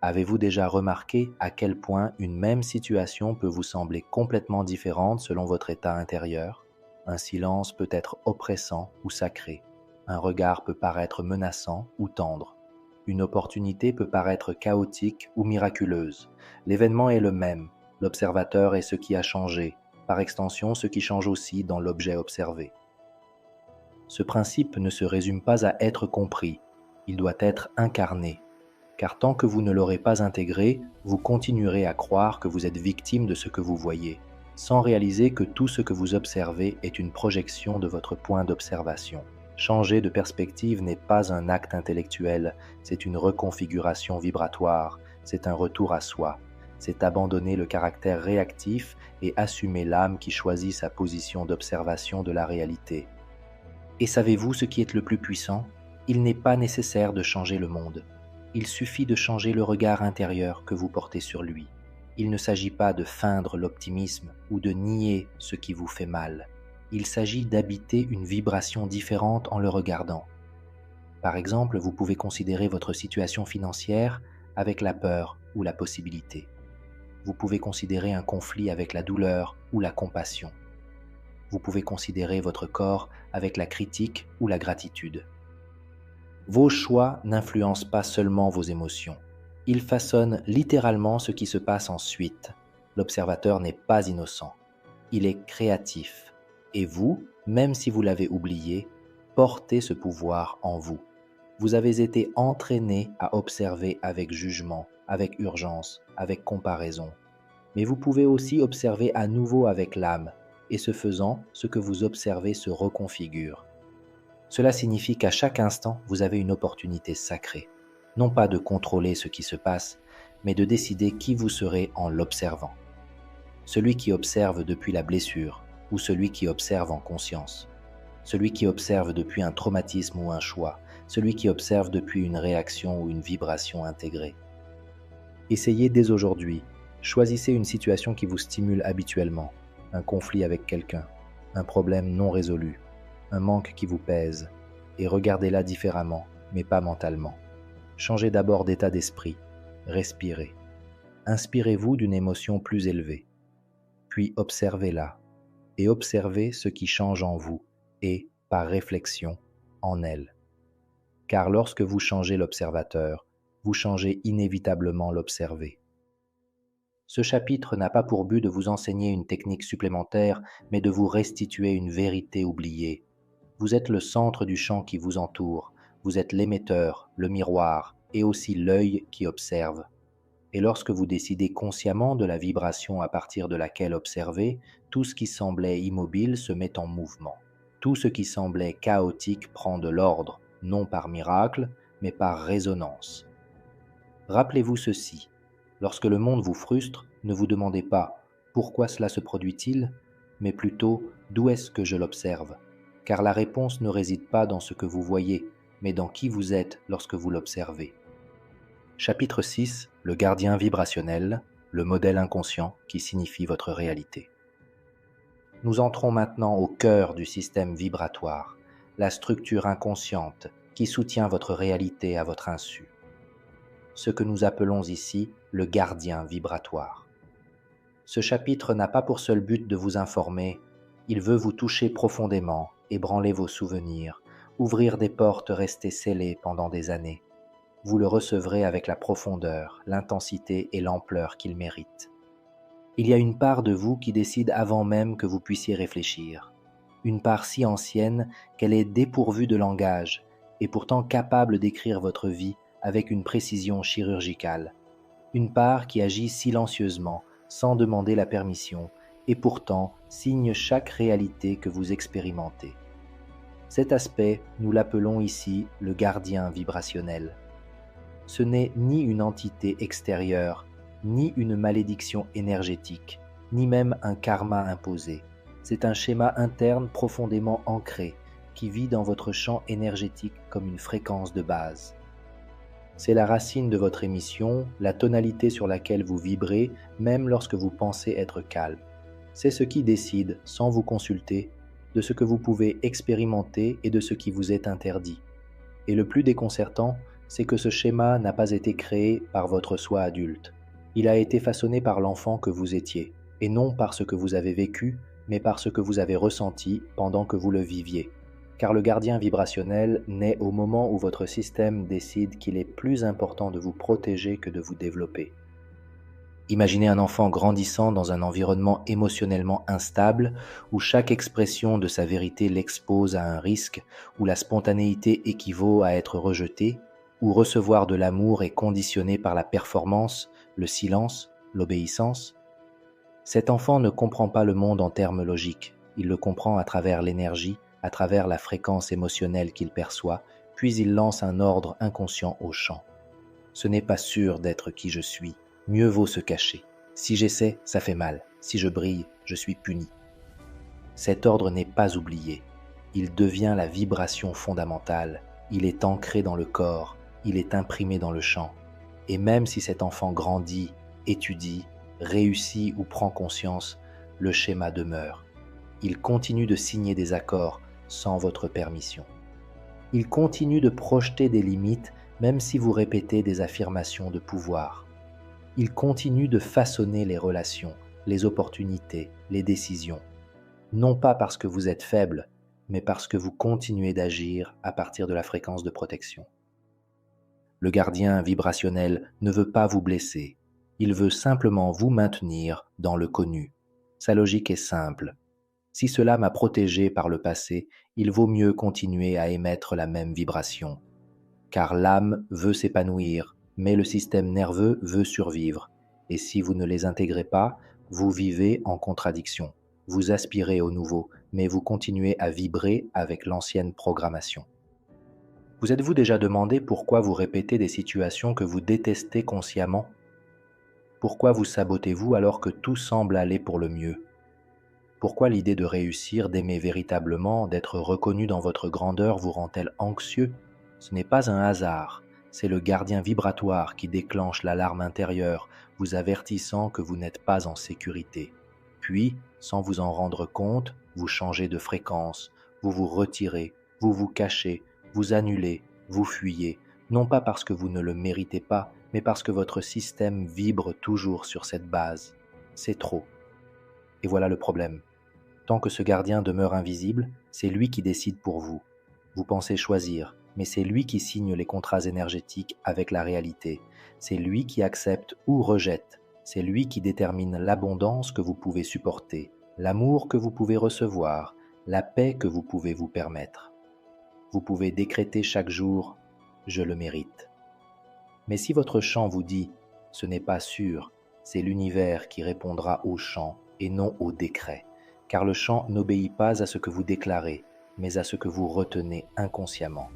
Avez-vous déjà remarqué à quel point une même situation peut vous sembler complètement différente selon votre état intérieur? Un silence peut être oppressant ou sacré. Un regard peut paraître menaçant ou tendre. Une opportunité peut paraître chaotique ou miraculeuse. L'événement est le même, l'observateur est ce qui a changé, par extension ce qui change aussi dans l'objet observé. Ce principe ne se résume pas à être compris, il doit être incarné, car tant que vous ne l'aurez pas intégré, vous continuerez à croire que vous êtes victime de ce que vous voyez, sans réaliser que tout ce que vous observez est une projection de votre point d'observation. Changer de perspective n'est pas un acte intellectuel, c'est une reconfiguration vibratoire, c'est un retour à soi, c'est abandonner le caractère réactif et assumer l'âme qui choisit sa position d'observation de la réalité. Et savez-vous ce qui est le plus puissant? Il n'est pas nécessaire de changer le monde. Il suffit de changer le regard intérieur que vous portez sur lui. Il ne s'agit pas de feindre l'optimisme ou de nier ce qui vous fait mal. Il s'agit d'habiter une vibration différente en le regardant. Par exemple, vous pouvez considérer votre situation financière avec la peur ou la possibilité. Vous pouvez considérer un conflit avec la douleur ou la compassion. Vous pouvez considérer votre corps avec la critique ou la gratitude. Vos choix n'influencent pas seulement vos émotions. Ils façonnent littéralement ce qui se passe ensuite. L'observateur n'est pas innocent. Il est créatif. Et vous, même si vous l'avez oublié, portez ce pouvoir en vous. Vous avez été entraîné à observer avec jugement, avec urgence, avec comparaison. Mais vous pouvez aussi observer à nouveau avec l'âme, et ce faisant, ce que vous observez se reconfigure. Cela signifie qu'à chaque instant, vous avez une opportunité sacrée, non pas de contrôler ce qui se passe, mais de décider qui vous serez en l'observant. Celui qui observe depuis la blessure, ou celui qui observe en conscience, celui qui observe depuis un traumatisme ou un choix, celui qui observe depuis une réaction ou une vibration intégrée. Essayez dès aujourd'hui, choisissez une situation qui vous stimule habituellement, un conflit avec quelqu'un, un problème non résolu, un manque qui vous pèse, et regardez-la différemment, mais pas mentalement. Changez d'abord d'état d'esprit, respirez. Inspirez-vous d'une émotion plus élevée, puis observez-la, et observez ce qui change en vous et, par réflexion, en elle. Car lorsque vous changez l'observateur, vous changez inévitablement l'observé. Ce chapitre n'a pas pour but de vous enseigner une technique supplémentaire, mais de vous restituer une vérité oubliée. Vous êtes le centre du champ qui vous entoure, vous êtes l'émetteur, le miroir, et aussi l'œil qui observe. Et lorsque vous décidez consciemment de la vibration à partir de laquelle observer, tout ce qui semblait immobile se met en mouvement. Tout ce qui semblait chaotique prend de l'ordre, non par miracle, mais par résonance. Rappelez-vous ceci, lorsque le monde vous frustre, ne vous demandez pas « pourquoi cela se produit-il ?», mais plutôt « d'où est-ce que je l'observe ?» Car la réponse ne réside pas dans ce que vous voyez, mais dans qui vous êtes lorsque vous l'observez. Chapitre 6, le gardien vibrationnel, le modèle inconscient qui signifie votre réalité. Nous entrons maintenant au cœur du système vibratoire, la structure inconsciente qui soutient votre réalité à votre insu. Ce que nous appelons ici le gardien vibratoire. Ce chapitre n'a pas pour seul but de vous informer, il veut vous toucher profondément, ébranler vos souvenirs, ouvrir des portes restées scellées pendant des années. Vous le recevrez avec la profondeur, l'intensité et l'ampleur qu'il mérite. Il y a une part de vous qui décide avant même que vous puissiez réfléchir, une part si ancienne qu'elle est dépourvue de langage et pourtant capable d'écrire votre vie avec une précision chirurgicale, une part qui agit silencieusement, sans demander la permission et pourtant signe chaque réalité que vous expérimentez. Cet aspect, nous l'appelons ici le gardien vibrationnel. Ce n'est ni une entité extérieure, ni une malédiction énergétique, ni même un karma imposé. C'est un schéma interne profondément ancré qui vit dans votre champ énergétique comme une fréquence de base. C'est la racine de votre émission, la tonalité sur laquelle vous vibrez, même lorsque vous pensez être calme. C'est ce qui décide, sans vous consulter, de ce que vous pouvez expérimenter et de ce qui vous est interdit. Et le plus déconcertant, c'est que ce schéma n'a pas été créé par votre soi adulte. Il a été façonné par l'enfant que vous étiez, et non par ce que vous avez vécu, mais par ce que vous avez ressenti pendant que vous le viviez. Car le gardien vibrationnel naît au moment où votre système décide qu'il est plus important de vous protéger que de vous développer. Imaginez un enfant grandissant dans un environnement émotionnellement instable, où chaque expression de sa vérité l'expose à un risque, où la spontanéité équivaut à être rejetée, où recevoir de l'amour est conditionné par la performance, le silence, l'obéissance. Cet enfant ne comprend pas le monde en termes logiques, il le comprend à travers l'énergie, à travers la fréquence émotionnelle qu'il perçoit, puis il lance un ordre inconscient au champ. Ce n'est pas sûr d'être qui je suis. Mieux vaut se cacher. Si j'essaie, ça fait mal. Si je brille, je suis puni. Cet ordre n'est pas oublié. Il devient la vibration fondamentale. Il est ancré dans le corps. Il est imprimé dans le champ. Et même si cet enfant grandit, étudie, réussit ou prend conscience, le schéma demeure. Il continue de signer des accords sans votre permission. Il continue de projeter des limites même si vous répétez des affirmations de pouvoir. Il continue de façonner les relations, les opportunités, les décisions, non pas parce que vous êtes faible, mais parce que vous continuez d'agir à partir de la fréquence de protection. Le gardien vibrationnel ne veut pas vous blesser, il veut simplement vous maintenir dans le connu. Sa logique est simple. Si cela m'a protégé par le passé, il vaut mieux continuer à émettre la même vibration. Car l'âme veut s'épanouir, mais le système nerveux veut survivre. Et si vous ne les intégrez pas, vous vivez en contradiction. Vous aspirez au nouveau, mais vous continuez à vibrer avec l'ancienne programmation. Vous êtes-vous déjà demandé pourquoi vous répétez des situations que vous détestez consciemment? Pourquoi vous sabotez-vous alors que tout semble aller pour le mieux? Pourquoi l'idée de réussir, d'aimer véritablement, d'être reconnu dans votre grandeur vous rend-elle anxieux? Ce n'est pas un hasard, c'est le gardien vibratoire qui déclenche l'alarme intérieure, vous avertissant que vous n'êtes pas en sécurité. Puis, sans vous en rendre compte, vous changez de fréquence, vous vous retirez, vous vous cachez, vous annulez, vous fuyez, non pas parce que vous ne le méritez pas, mais parce que votre système vibre toujours sur cette base. C'est trop. Et voilà le problème. Tant que ce gardien demeure invisible, c'est lui qui décide pour vous. Vous pensez choisir, mais c'est lui qui signe les contrats énergétiques avec la réalité. C'est lui qui accepte ou rejette. C'est lui qui détermine l'abondance que vous pouvez supporter, l'amour que vous pouvez recevoir, la paix que vous pouvez vous permettre. Vous pouvez décréter chaque jour « je le mérite ». Mais si votre chant vous dit « ce n'est pas sûr », c'est l'univers qui répondra au chant et non au décret, car le chant n'obéit pas à ce que vous déclarez, mais à ce que vous retenez inconsciemment.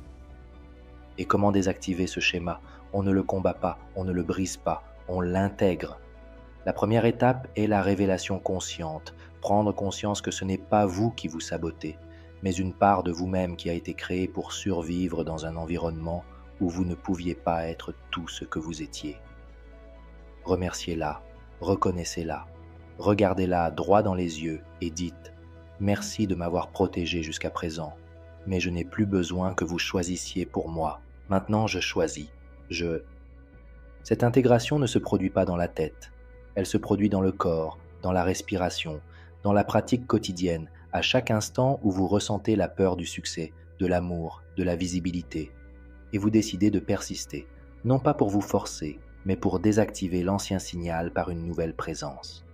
Et comment désactiver ce schéma? On ne le combat pas, on ne le brise pas, on l'intègre. La première étape est la révélation consciente, prendre conscience que ce n'est pas vous qui vous sabotez, mais une part de vous-même qui a été créée pour survivre dans un environnement où vous ne pouviez pas être tout ce que vous étiez. Remerciez-la, reconnaissez-la, regardez-la droit dans les yeux et dites « Merci de m'avoir protégé jusqu'à présent, mais je n'ai plus besoin que vous choisissiez pour moi. Maintenant je choisis, je... » Cette intégration ne se produit pas dans la tête, elle se produit dans le corps, dans la respiration, dans la pratique quotidienne, à chaque instant où vous ressentez la peur du succès, de l'amour, de la visibilité. Et vous décidez de persister, non pas pour vous forcer, mais pour désactiver l'ancien signal par une nouvelle présence.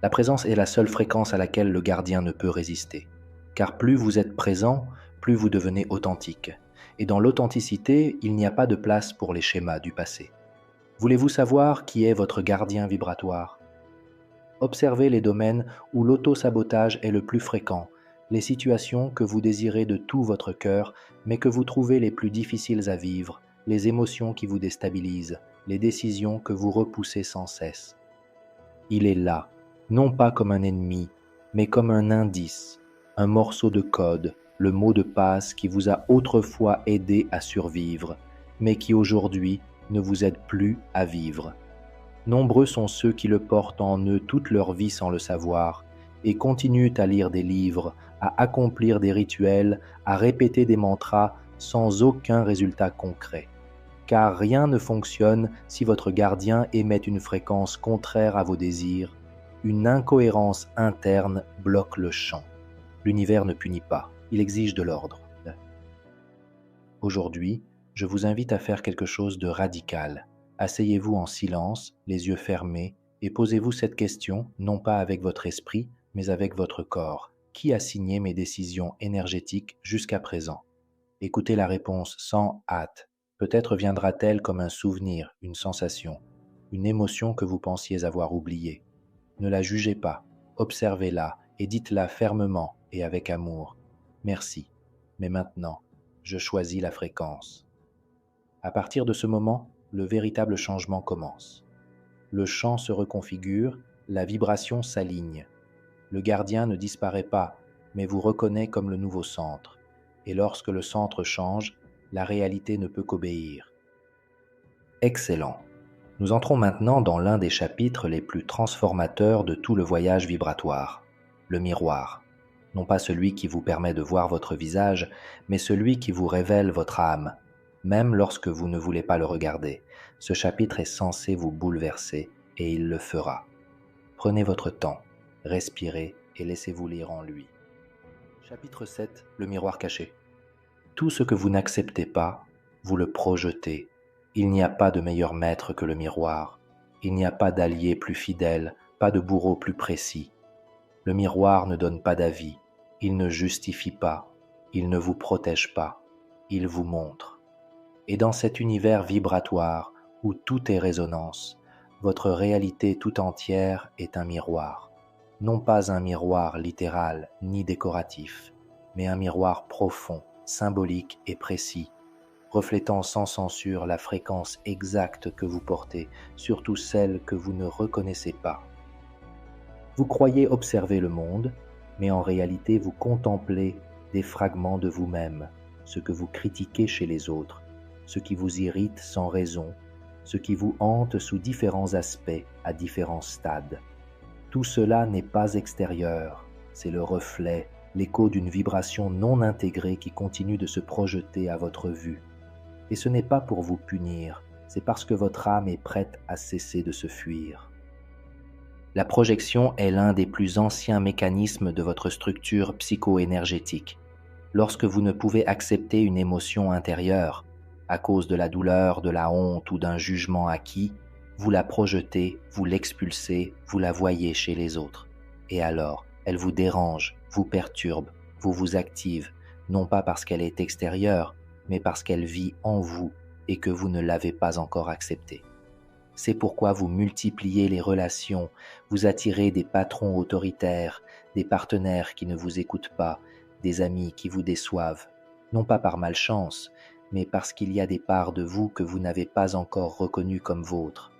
La présence est la seule fréquence à laquelle le gardien ne peut résister, car plus vous êtes présent, plus vous devenez authentique. Et dans l'authenticité, il n'y a pas de place pour les schémas du passé. Voulez-vous savoir qui est votre gardien vibratoire? Observez les domaines où l'auto-sabotage est le plus fréquent, les situations que vous désirez de tout votre cœur, mais que vous trouvez les plus difficiles à vivre, les émotions qui vous déstabilisent, les décisions que vous repoussez sans cesse. Il est là, non pas comme un ennemi, mais comme un indice, un morceau de code, le mot de passe qui vous a autrefois aidé à survivre, mais qui aujourd'hui ne vous aide plus à vivre. Nombreux sont ceux qui le portent en eux toute leur vie sans le savoir, et continuent à lire des livres, à accomplir des rituels, à répéter des mantras sans aucun résultat concret. Car rien ne fonctionne si votre gardien émet une fréquence contraire à vos désirs. Une incohérence interne bloque le chant. L'univers ne punit pas, il exige de l'ordre. Aujourd'hui, je vous invite à faire quelque chose de radical. Asseyez-vous en silence, les yeux fermés, et posez-vous cette question, non pas avec votre esprit, mais avec votre corps. Qui a signé mes décisions énergétiques jusqu'à présent? Écoutez la réponse sans hâte. Peut-être viendra-t-elle comme un souvenir, une sensation, une émotion que vous pensiez avoir oubliée. Ne la jugez pas, observez-la et dites-la fermement et avec amour. Merci, mais maintenant, je choisis la fréquence. À partir de ce moment, le véritable changement commence. Le champ se reconfigure, la vibration s'aligne. Le gardien ne disparaît pas, mais vous reconnaît comme le nouveau centre. Et lorsque le centre change, la réalité ne peut qu'obéir. Excellent. Nous entrons maintenant dans l'un des chapitres les plus transformateurs de tout le voyage vibratoire, le miroir. Non pas celui qui vous permet de voir votre visage, mais celui qui vous révèle votre âme, même lorsque vous ne voulez pas le regarder. Ce chapitre est censé vous bouleverser, et il le fera. Prenez votre temps, respirez et laissez-vous lire en lui. Chapitre 7, le miroir caché. Tout ce que vous n'acceptez pas, vous le projetez. Il n'y a pas de meilleur maître que le miroir. Il n'y a pas d'allié plus fidèle, pas de bourreau plus précis. Le miroir ne donne pas d'avis, il ne justifie pas, il ne vous protège pas, il vous montre. Et dans cet univers vibratoire où tout est résonance, votre réalité tout entière est un miroir. Non pas un miroir littéral ni décoratif, mais un miroir profond, symbolique et précis, reflétant sans censure la fréquence exacte que vous portez, surtout celle que vous ne reconnaissez pas. Vous croyez observer le monde, mais en réalité vous contemplez des fragments de vous-même, ce que vous critiquez chez les autres, ce qui vous irrite sans raison, ce qui vous hante sous différents aspects à différents stades. Tout cela n'est pas extérieur, c'est le reflet, l'écho d'une vibration non intégrée qui continue de se projeter à votre vue. Et ce n'est pas pour vous punir, c'est parce que votre âme est prête à cesser de se fuir. La projection est l'un des plus anciens mécanismes de votre structure psycho-énergétique. Lorsque vous ne pouvez accepter une émotion intérieure, à cause de la douleur, de la honte ou d'un jugement acquis, vous la projetez, vous l'expulsez, vous la voyez chez les autres. Et alors, elle vous dérange, vous perturbe, vous active, non pas parce qu'elle est extérieure, mais parce qu'elle vit en vous et que vous ne l'avez pas encore acceptée. C'est pourquoi vous multipliez les relations, vous attirez des patrons autoritaires, des partenaires qui ne vous écoutent pas, des amis qui vous déçoivent, non pas par malchance, mais parce qu'il y a des parts de vous que vous n'avez pas encore reconnues comme vôtres.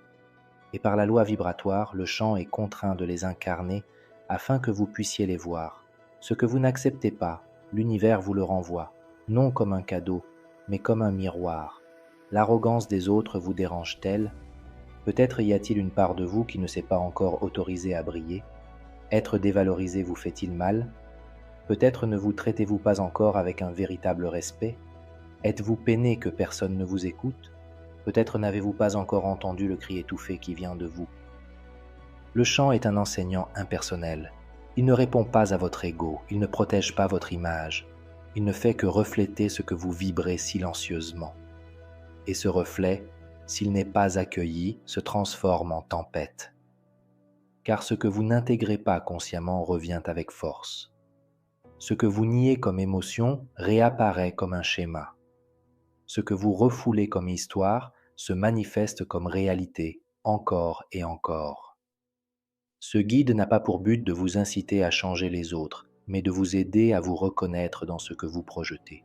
Et par la loi vibratoire, le champ est contraint de les incarner afin que vous puissiez les voir. Ce que vous n'acceptez pas, l'univers vous le renvoie, non comme un cadeau, mais comme un miroir. L'arrogance des autres vous dérange-t-elle? Peut-être y a-t-il une part de vous qui ne s'est pas encore autorisée à briller? Être dévalorisé vous fait-il mal? Peut-être ne vous traitez-vous pas encore avec un véritable respect? Êtes-vous peiné que personne ne vous écoute? Peut-être n'avez-vous pas encore entendu le cri étouffé qui vient de vous. Le chant est un enseignant impersonnel. Il ne répond pas à votre ego, il ne protège pas votre image. Il ne fait que refléter ce que vous vibrez silencieusement. Et ce reflet, s'il n'est pas accueilli, se transforme en tempête. Car ce que vous n'intégrez pas consciemment revient avec force. Ce que vous niez comme émotion réapparaît comme un schéma. Ce que vous refoulez comme histoire se manifeste comme réalité, encore et encore. Ce guide n'a pas pour but de vous inciter à changer les autres, mais de vous aider à vous reconnaître dans ce que vous projetez.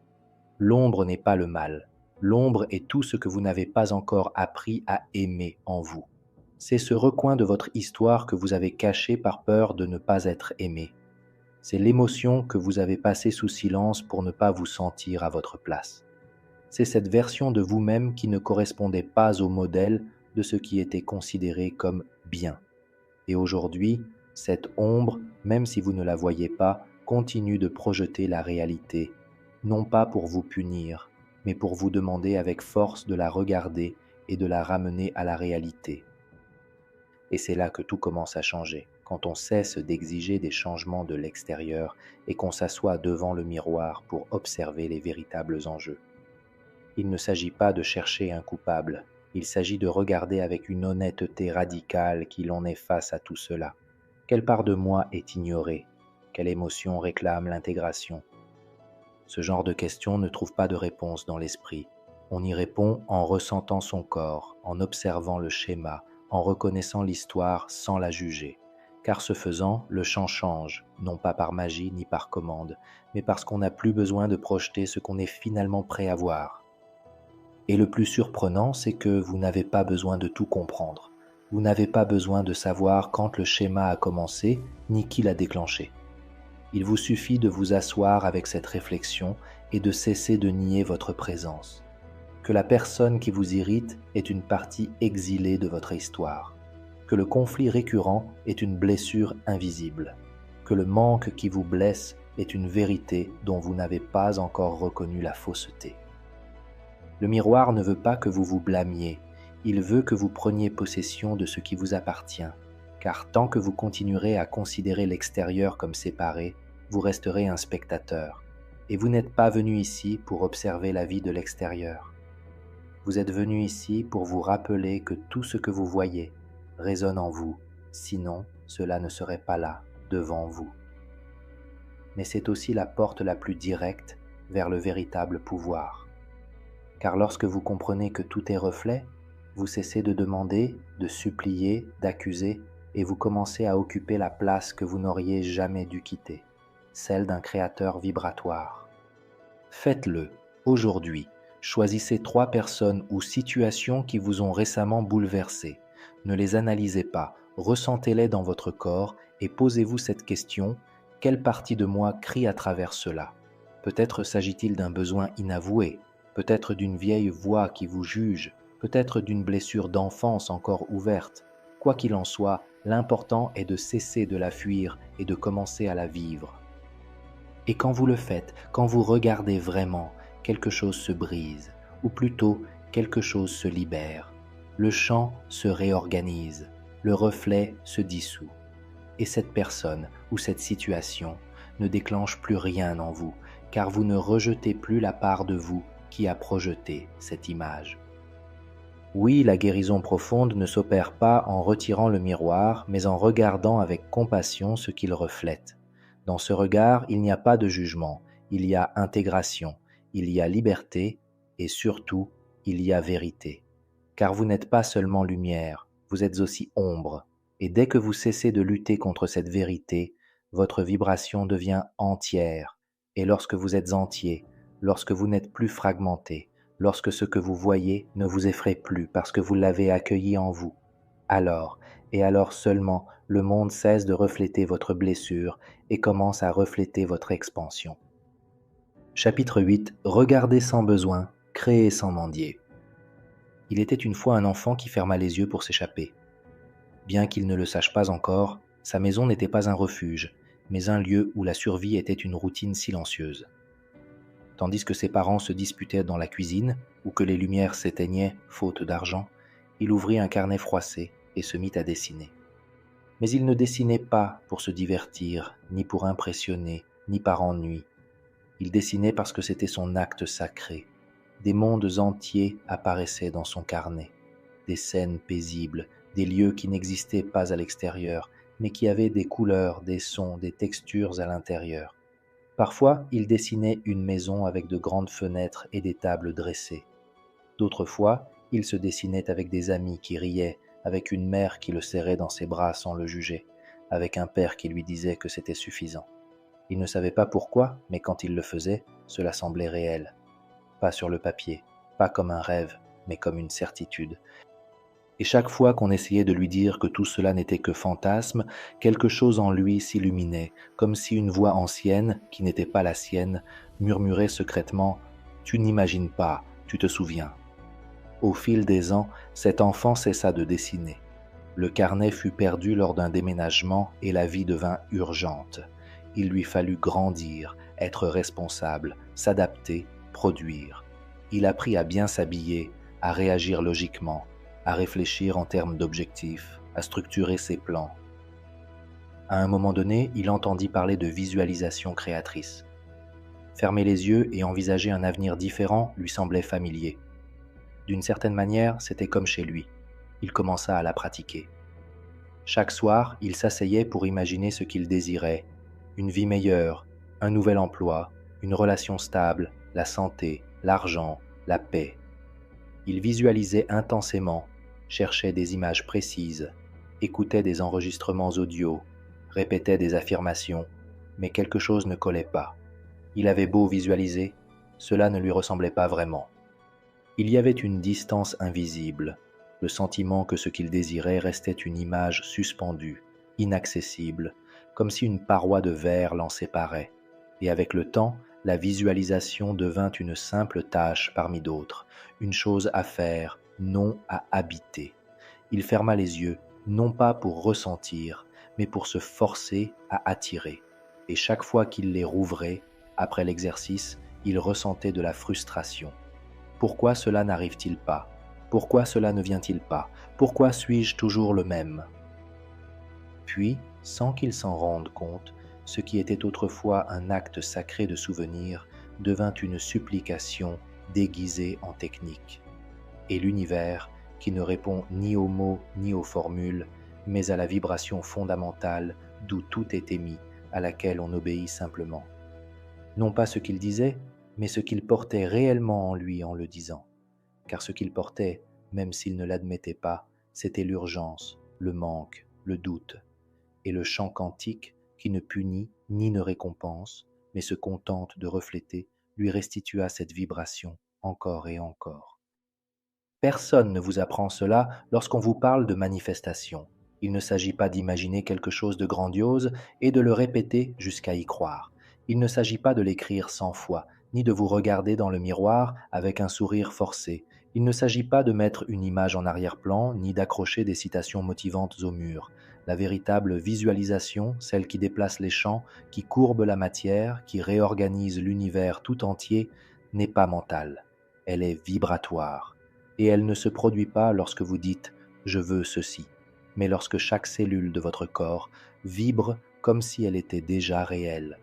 L'ombre n'est pas le mal. L'ombre est tout ce que vous n'avez pas encore appris à aimer en vous. C'est ce recoin de votre histoire que vous avez caché par peur de ne pas être aimé. C'est l'émotion que vous avez passée sous silence pour ne pas vous sentir à votre place. C'est cette version de vous-même qui ne correspondait pas au modèle de ce qui était considéré comme bien. Et aujourd'hui, cette ombre, même si vous ne la voyez pas, continue de projeter la réalité, non pas pour vous punir, mais pour vous demander avec force de la regarder et de la ramener à la réalité. Et c'est là que tout commence à changer, quand on cesse d'exiger des changements de l'extérieur et qu'on s'assoit devant le miroir pour observer les véritables enjeux. Il ne s'agit pas de chercher un coupable, il s'agit de regarder avec une honnêteté radicale qui l'on est face à tout cela. Quelle part de moi est ignorée? Quelle émotion réclame l'intégration? Ce genre de questions ne trouve pas de réponse dans l'esprit. On y répond en ressentant son corps, en observant le schéma, en reconnaissant l'histoire sans la juger. Car ce faisant, le champ change, non pas par magie ni par commande, mais parce qu'on n'a plus besoin de projeter ce qu'on est finalement prêt à voir. Et le plus surprenant, c'est que vous n'avez pas besoin de tout comprendre. Vous n'avez pas besoin de savoir quand le schéma a commencé, ni qui l'a déclenché. Il vous suffit de vous asseoir avec cette réflexion et de cesser de nier votre présence. Que la personne qui vous irrite est une partie exilée de votre histoire. Que le conflit récurrent est une blessure invisible. Que le manque qui vous blesse est une vérité dont vous n'avez pas encore reconnu la fausseté. Le miroir ne veut pas que vous vous blâmiez, il veut que vous preniez possession de ce qui vous appartient, car tant que vous continuerez à considérer l'extérieur comme séparé, vous resterez un spectateur, et vous n'êtes pas venu ici pour observer la vie de l'extérieur. Vous êtes venu ici pour vous rappeler que tout ce que vous voyez résonne en vous, sinon cela ne serait pas là, devant vous. Mais c'est aussi la porte la plus directe vers le véritable pouvoir. Car lorsque vous comprenez que tout est reflet, vous cessez de demander, de supplier, d'accuser, et vous commencez à occuper la place que vous n'auriez jamais dû quitter, celle d'un créateur vibratoire. Faites-le, aujourd'hui. Choisissez 3 personnes ou situations qui vous ont récemment bouleversé. Ne les analysez pas, ressentez-les dans votre corps et posez-vous cette question: quelle partie de moi crie à travers cela? Peut-être s'agit-il d'un besoin inavoué, peut-être d'une vieille voix qui vous juge, peut-être d'une blessure d'enfance encore ouverte. Quoi qu'il en soit, l'important est de cesser de la fuir et de commencer à la vivre. Et quand vous le faites, quand vous regardez vraiment, quelque chose se brise, ou plutôt quelque chose se libère. Le champ se réorganise, le reflet se dissout. Et cette personne ou cette situation ne déclenche plus rien en vous, car vous ne rejetez plus la part de vous qui a projeté cette image. Oui, la guérison profonde ne s'opère pas en retirant le miroir, mais en regardant avec compassion ce qu'il reflète. Dans ce regard, il n'y a pas de jugement, il y a intégration, il y a liberté et surtout, il y a vérité. Car vous n'êtes pas seulement lumière, vous êtes aussi ombre. Et dès que vous cessez de lutter contre cette vérité, votre vibration devient entière. Et lorsque vous êtes entier, lorsque vous n'êtes plus fragmenté, lorsque ce que vous voyez ne vous effraie plus parce que vous l'avez accueilli en vous, alors, et alors seulement, le monde cesse de refléter votre blessure et commence à refléter votre expansion. Chapitre 8. Regardez sans besoin, créer sans mendier. Il était une fois un enfant qui ferma les yeux pour s'échapper. Bien qu'il ne le sache pas encore, sa maison n'était pas un refuge, mais un lieu où la survie était une routine silencieuse. Tandis que ses parents se disputaient dans la cuisine, ou que les lumières s'éteignaient, faute d'argent, il ouvrit un carnet froissé et se mit à dessiner. Mais il ne dessinait pas pour se divertir, ni pour impressionner, ni par ennui. Il dessinait parce que c'était son acte sacré. Des mondes entiers apparaissaient dans son carnet, des scènes paisibles, des lieux qui n'existaient pas à l'extérieur, mais qui avaient des couleurs, des sons, des textures à l'intérieur. Parfois, il dessinait une maison avec de grandes fenêtres et des tables dressées. D'autres fois, il se dessinait avec des amis qui riaient, avec une mère qui le serrait dans ses bras sans le juger, avec un père qui lui disait que c'était suffisant. Il ne savait pas pourquoi, mais quand il le faisait, cela semblait réel. Pas sur le papier, pas comme un rêve, mais comme une certitude. Et chaque fois qu'on essayait de lui dire que tout cela n'était que fantasme, quelque chose en lui s'illuminait, comme si une voix ancienne, qui n'était pas la sienne, murmurait secrètement « Tu n'imagines pas, tu te souviens ». Au fil des ans, cet enfant cessa de dessiner. Le carnet fut perdu lors d'un déménagement et la vie devint urgente. Il lui fallut grandir, être responsable, s'adapter, produire. Il apprit à bien s'habiller, à réagir logiquement, à réfléchir en termes d'objectifs, à structurer ses plans. À un moment donné, il entendit parler de visualisation créatrice. Fermer les yeux et envisager un avenir différent lui semblait familier. D'une certaine manière, c'était comme chez lui. Il commença à la pratiquer. Chaque soir, il s'asseyait pour imaginer ce qu'il désirait, une vie meilleure, un nouvel emploi, une relation stable, la santé, l'argent, la paix. Il visualisait intensément, cherchait des images précises, écoutait des enregistrements audio, répétait des affirmations, mais quelque chose ne collait pas. Il avait beau visualiser, cela ne lui ressemblait pas vraiment. Il y avait une distance invisible, le sentiment que ce qu'il désirait restait une image suspendue, inaccessible, comme si une paroi de verre l'en séparait, et avec le temps, la visualisation devint une simple tâche parmi d'autres, une chose à faire, non à habiter. Il ferma les yeux, non pas pour ressentir, mais pour se forcer à attirer, et chaque fois qu'il les rouvrait, après l'exercice, il ressentait de la frustration. Pourquoi cela n'arrive-t-il pas? Pourquoi cela ne vient-il pas? Pourquoi suis-je toujours le même? Puis, sans qu'il s'en rende compte, ce qui était autrefois un acte sacré de souvenir devint une supplication déguisée en technique. Et l'univers, qui ne répond ni aux mots ni aux formules, mais à la vibration fondamentale d'où tout est émis, à laquelle on obéit simplement. Non pas ce qu'il disait, mais ce qu'il portait réellement en lui en le disant. Car ce qu'il portait, même s'il ne l'admettait pas, c'était l'urgence, le manque, le doute. Et le chant quantique, qui ne punit ni ne récompense, mais se contente de refléter, lui restitua cette vibration encore et encore. Personne ne vous apprend cela lorsqu'on vous parle de manifestation. Il ne s'agit pas d'imaginer quelque chose de grandiose et de le répéter jusqu'à y croire. Il ne s'agit pas de l'écrire 100 fois, ni de vous regarder dans le miroir avec un sourire forcé. Il ne s'agit pas de mettre une image en arrière-plan, ni d'accrocher des citations motivantes au mur. La véritable visualisation, celle qui déplace les champs, qui courbe la matière, qui réorganise l'univers tout entier, n'est pas mentale. Elle est vibratoire. Et elle ne se produit pas lorsque vous dites « je veux ceci », mais lorsque chaque cellule de votre corps vibre comme si elle était déjà réelle.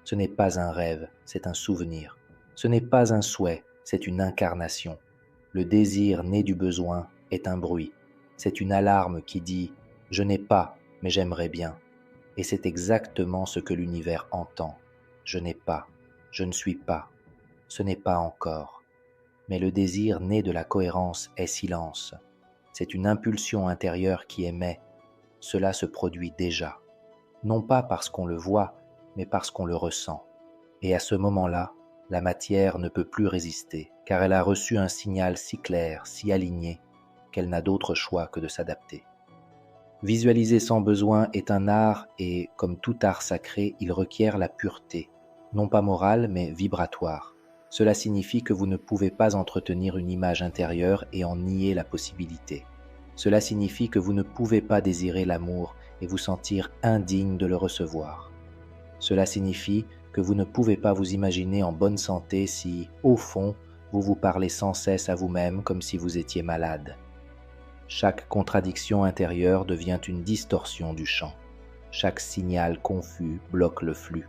Ce n'est pas un rêve, c'est un souvenir. Ce n'est pas un souhait, c'est une incarnation. Le désir né du besoin est un bruit. C'est une alarme qui dit « je n'ai pas, mais j'aimerais bien ». Et c'est exactement ce que l'univers entend. Je n'ai pas, je ne suis pas, ce n'est pas encore. Mais le désir né de la cohérence est silence. C'est une impulsion intérieure qui émet. Cela se produit déjà. Non pas parce qu'on le voit, mais parce qu'on le ressent. Et à ce moment-là, la matière ne peut plus résister, car elle a reçu un signal si clair, si aligné, qu'elle n'a d'autre choix que de s'adapter. Visualiser sans besoin est un art et, comme tout art sacré, il requiert la pureté, non pas morale, mais vibratoire. Cela signifie que vous ne pouvez pas entretenir une image intérieure et en nier la possibilité. Cela signifie que vous ne pouvez pas désirer l'amour et vous sentir indigne de le recevoir. Cela signifie que vous ne pouvez pas vous imaginer en bonne santé si, au fond, vous vous parlez sans cesse à vous-même comme si vous étiez malade. Chaque contradiction intérieure devient une distorsion du champ. Chaque signal confus bloque le flux.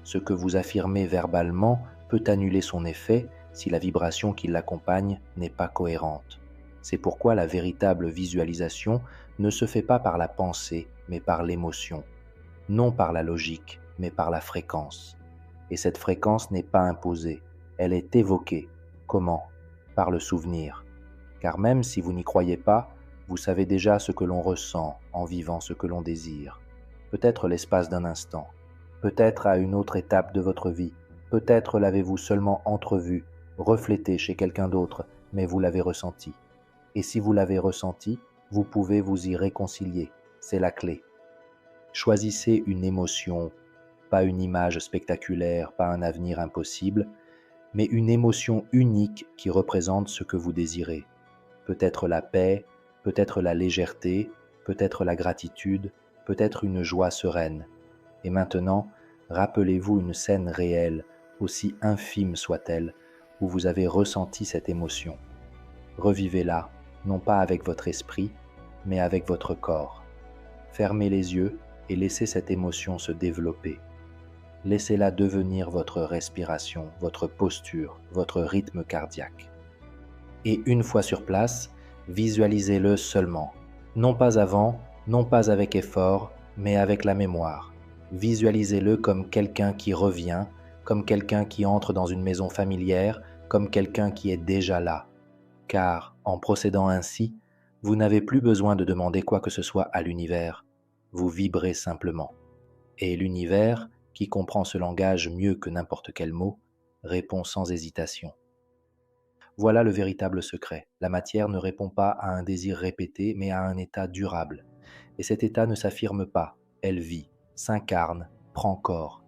Ce que vous affirmez verbalement peut annuler son effet si la vibration qui l'accompagne n'est pas cohérente. C'est pourquoi la véritable visualisation ne se fait pas par la pensée, mais par l'émotion, non par la logique, mais par la fréquence. Et cette fréquence n'est pas imposée, elle est évoquée. Comment? Par le souvenir. Car même si vous n'y croyez pas, Vous savez déjà ce que l'on ressent en vivant ce que l'on désire. Peut-être l'espace d'un instant, peut-être à une autre étape de votre vie, peut-être l'avez-vous seulement entrevu, reflété chez quelqu'un d'autre, mais vous l'avez ressenti. Et si vous l'avez ressenti, vous pouvez vous y réconcilier. C'est la clé. Choisissez une émotion, pas une image spectaculaire, pas un avenir impossible, mais une émotion unique qui représente ce que vous désirez. Peut-être la paix, peut-être la légèreté, peut-être la gratitude, peut-être une joie sereine. Et maintenant, rappelez-vous une scène réelle, aussi infime soit-elle, où vous avez ressenti cette émotion. Revivez-la, non pas avec votre esprit, mais avec votre corps. Fermez les yeux et laissez cette émotion se développer. Laissez-la devenir votre respiration, votre posture, votre rythme cardiaque. Et une fois sur place, visualisez-le seulement. Non pas avant, non pas avec effort, mais avec la mémoire. Visualisez-le comme quelqu'un qui revient, comme quelqu'un qui entre dans une maison familière, comme quelqu'un qui est déjà là. Car, en procédant ainsi, vous n'avez plus besoin de demander quoi que ce soit à l'univers. Vous vibrez simplement. Et l'univers, qui comprend ce langage mieux que n'importe quel mot, répond sans hésitation. Voilà le véritable secret. La matière ne répond pas à un désir répété, mais à un état durable. Et cet état ne s'affirme pas, elle vit, s'incarne, prend corps.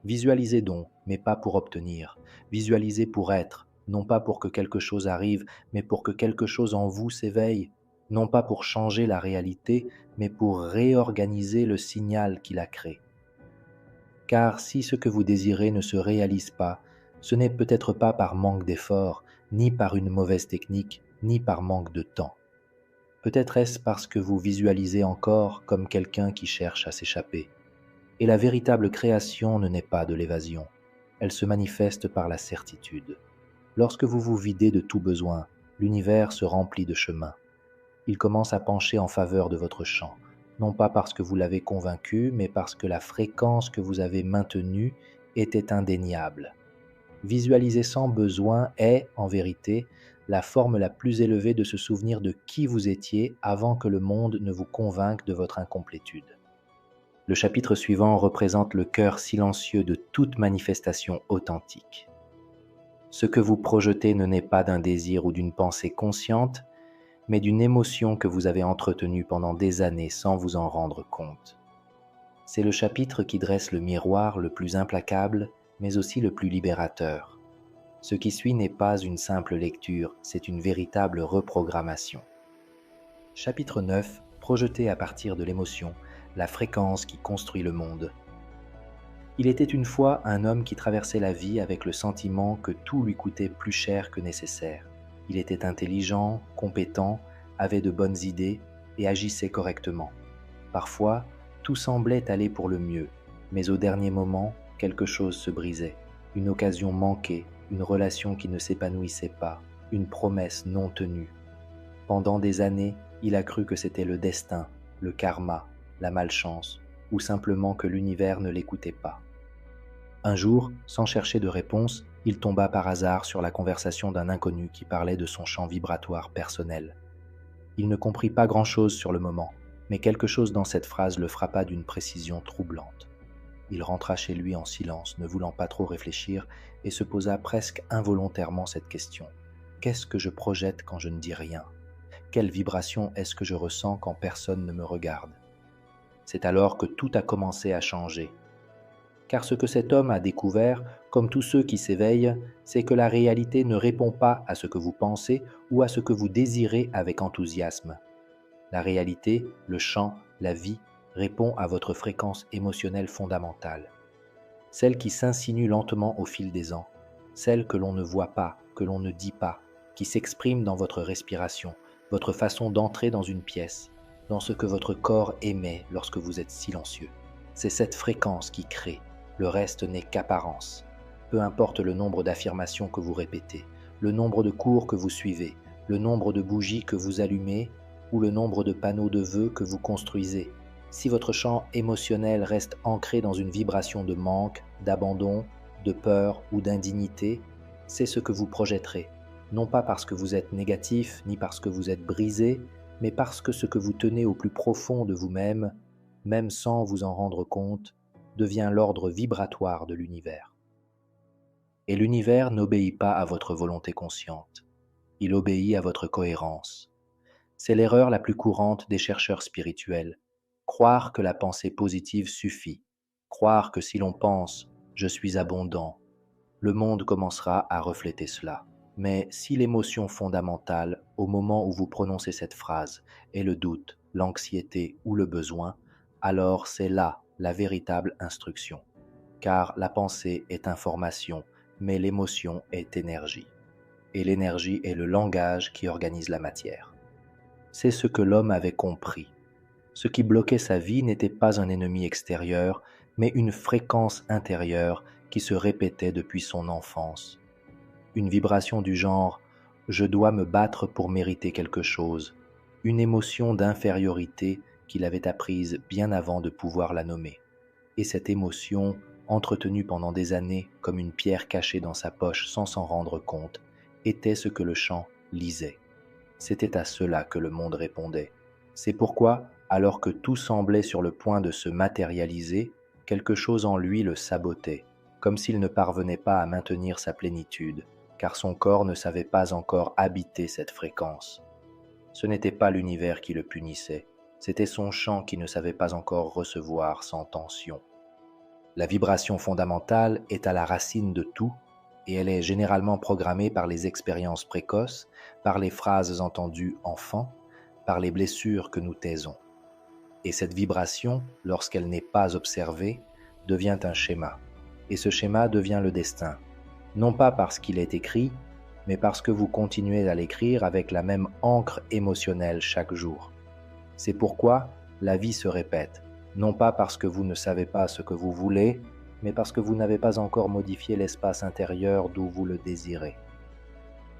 Visualisez donc, mais pas pour obtenir. Visualisez pour être, non pas pour que quelque chose arrive, mais pour que quelque chose en vous s'éveille. Non pas pour changer la réalité, mais pour réorganiser le signal qui la crée. Car si ce que vous désirez ne se réalise pas, ce n'est peut-être pas par manque d'effort, ni par une mauvaise technique, ni par manque de temps. Peut-être est-ce parce que vous visualisez encore comme quelqu'un qui cherche à s'échapper. Et la véritable création ne naît pas de l'évasion, elle se manifeste par la certitude. Lorsque vous vous videz de tout besoin, l'univers se remplit de chemin. Il commence à pencher en faveur de votre champ, non pas parce que vous l'avez convaincu, mais parce que la fréquence que vous avez maintenue était indéniable. Visualiser sans besoin est, en vérité, la forme la plus élevée de se souvenir de qui vous étiez avant que le monde ne vous convainque de votre incomplétude. Le chapitre suivant représente le cœur silencieux de toute manifestation authentique. Ce que vous projetez ne naît pas d'un désir ou d'une pensée consciente, mais d'une émotion que vous avez entretenue pendant des années sans vous en rendre compte. C'est le chapitre qui dresse le miroir le plus implacable, mais aussi le plus libérateur. Ce qui suit n'est pas une simple lecture, c'est une véritable reprogrammation. Chapitre 9, projeté à partir de l'émotion, la fréquence qui construit le monde. Il était une fois un homme qui traversait la vie avec le sentiment que tout lui coûtait plus cher que nécessaire. Il était intelligent, compétent, avait de bonnes idées et agissait correctement. Parfois, tout semblait aller pour le mieux, mais au dernier moment, quelque chose se brisait. Une occasion manquée, une relation qui ne s'épanouissait pas, une promesse non tenue. Pendant des années, il a cru que c'était le destin, le karma, la malchance, ou simplement que l'univers ne l'écoutait pas. Un jour, sans chercher de réponse, il tomba par hasard sur la conversation d'un inconnu qui parlait de son champ vibratoire personnel. Il ne comprit pas grand-chose sur le moment, mais quelque chose dans cette phrase le frappa d'une précision troublante. Il rentra chez lui en silence, ne voulant pas trop réfléchir, et se posa presque involontairement cette question. Qu'est-ce que je projette quand je ne dis rien ? Quelle vibration est-ce que je ressens quand personne ne me regarde ? C'est alors que tout a commencé à changer. Car ce que cet homme a découvert, comme tous ceux qui s'éveillent, c'est que la réalité ne répond pas à ce que vous pensez ou à ce que vous désirez avec enthousiasme. La réalité, le chant, la vie, répond à votre fréquence émotionnelle fondamentale. Celle qui s'insinue lentement au fil des ans, celle que l'on ne voit pas, que l'on ne dit pas, qui s'exprime dans votre respiration, votre façon d'entrer dans une pièce, dans ce que votre corps émet lorsque vous êtes silencieux. C'est cette fréquence qui crée. Le reste n'est qu'apparence. Peu importe le nombre d'affirmations que vous répétez, le nombre de cours que vous suivez, le nombre de bougies que vous allumez ou le nombre de panneaux de vœux que vous construisez. Si votre champ émotionnel reste ancré dans une vibration de manque, d'abandon, de peur ou d'indignité, c'est ce que vous projetterez. Non pas parce que vous êtes négatif ni parce que vous êtes brisé, mais parce que ce que vous tenez au plus profond de vous-même, même sans vous en rendre compte, devient l'ordre vibratoire de l'univers. Et l'univers n'obéit pas à votre volonté consciente, il obéit à votre cohérence. C'est l'erreur la plus courante des chercheurs spirituels. Croire que la pensée positive suffit, croire que si l'on pense « je suis abondant », le monde commencera à refléter cela. Mais si l'émotion fondamentale, au moment où vous prononcez cette phrase, est le doute, l'anxiété ou le besoin, alors c'est là la véritable instruction. Car la pensée est information, mais l'émotion est énergie. Et l'énergie est le langage qui organise la matière. C'est ce que l'homme avait compris. Ce qui bloquait sa vie n'était pas un ennemi extérieur, mais une fréquence intérieure qui se répétait depuis son enfance. Une vibration du genre « je dois me battre pour mériter quelque chose », une émotion d'infériorité qu'il avait apprise bien avant de pouvoir la nommer. Et cette émotion, entretenue pendant des années comme une pierre cachée dans sa poche sans s'en rendre compte, était ce que le chant lisait. C'était à cela que le monde répondait. C'est pourquoi, alors que tout semblait sur le point de se matérialiser, quelque chose en lui le sabotait, comme s'il ne parvenait pas à maintenir sa plénitude, car son corps ne savait pas encore habiter cette fréquence. Ce n'était pas l'univers qui le punissait, c'était son chant qui ne savait pas encore recevoir sans tension. La vibration fondamentale est à la racine de tout, et elle est généralement programmée par les expériences précoces, par les phrases entendues enfant, par les blessures que nous taisons. Et cette vibration, lorsqu'elle n'est pas observée, devient un schéma. Et ce schéma devient le destin, non pas parce qu'il est écrit, mais parce que vous continuez à l'écrire avec la même encre émotionnelle chaque jour. C'est pourquoi la vie se répète, non pas parce que vous ne savez pas ce que vous voulez, mais parce que vous n'avez pas encore modifié l'espace intérieur d'où vous le désirez.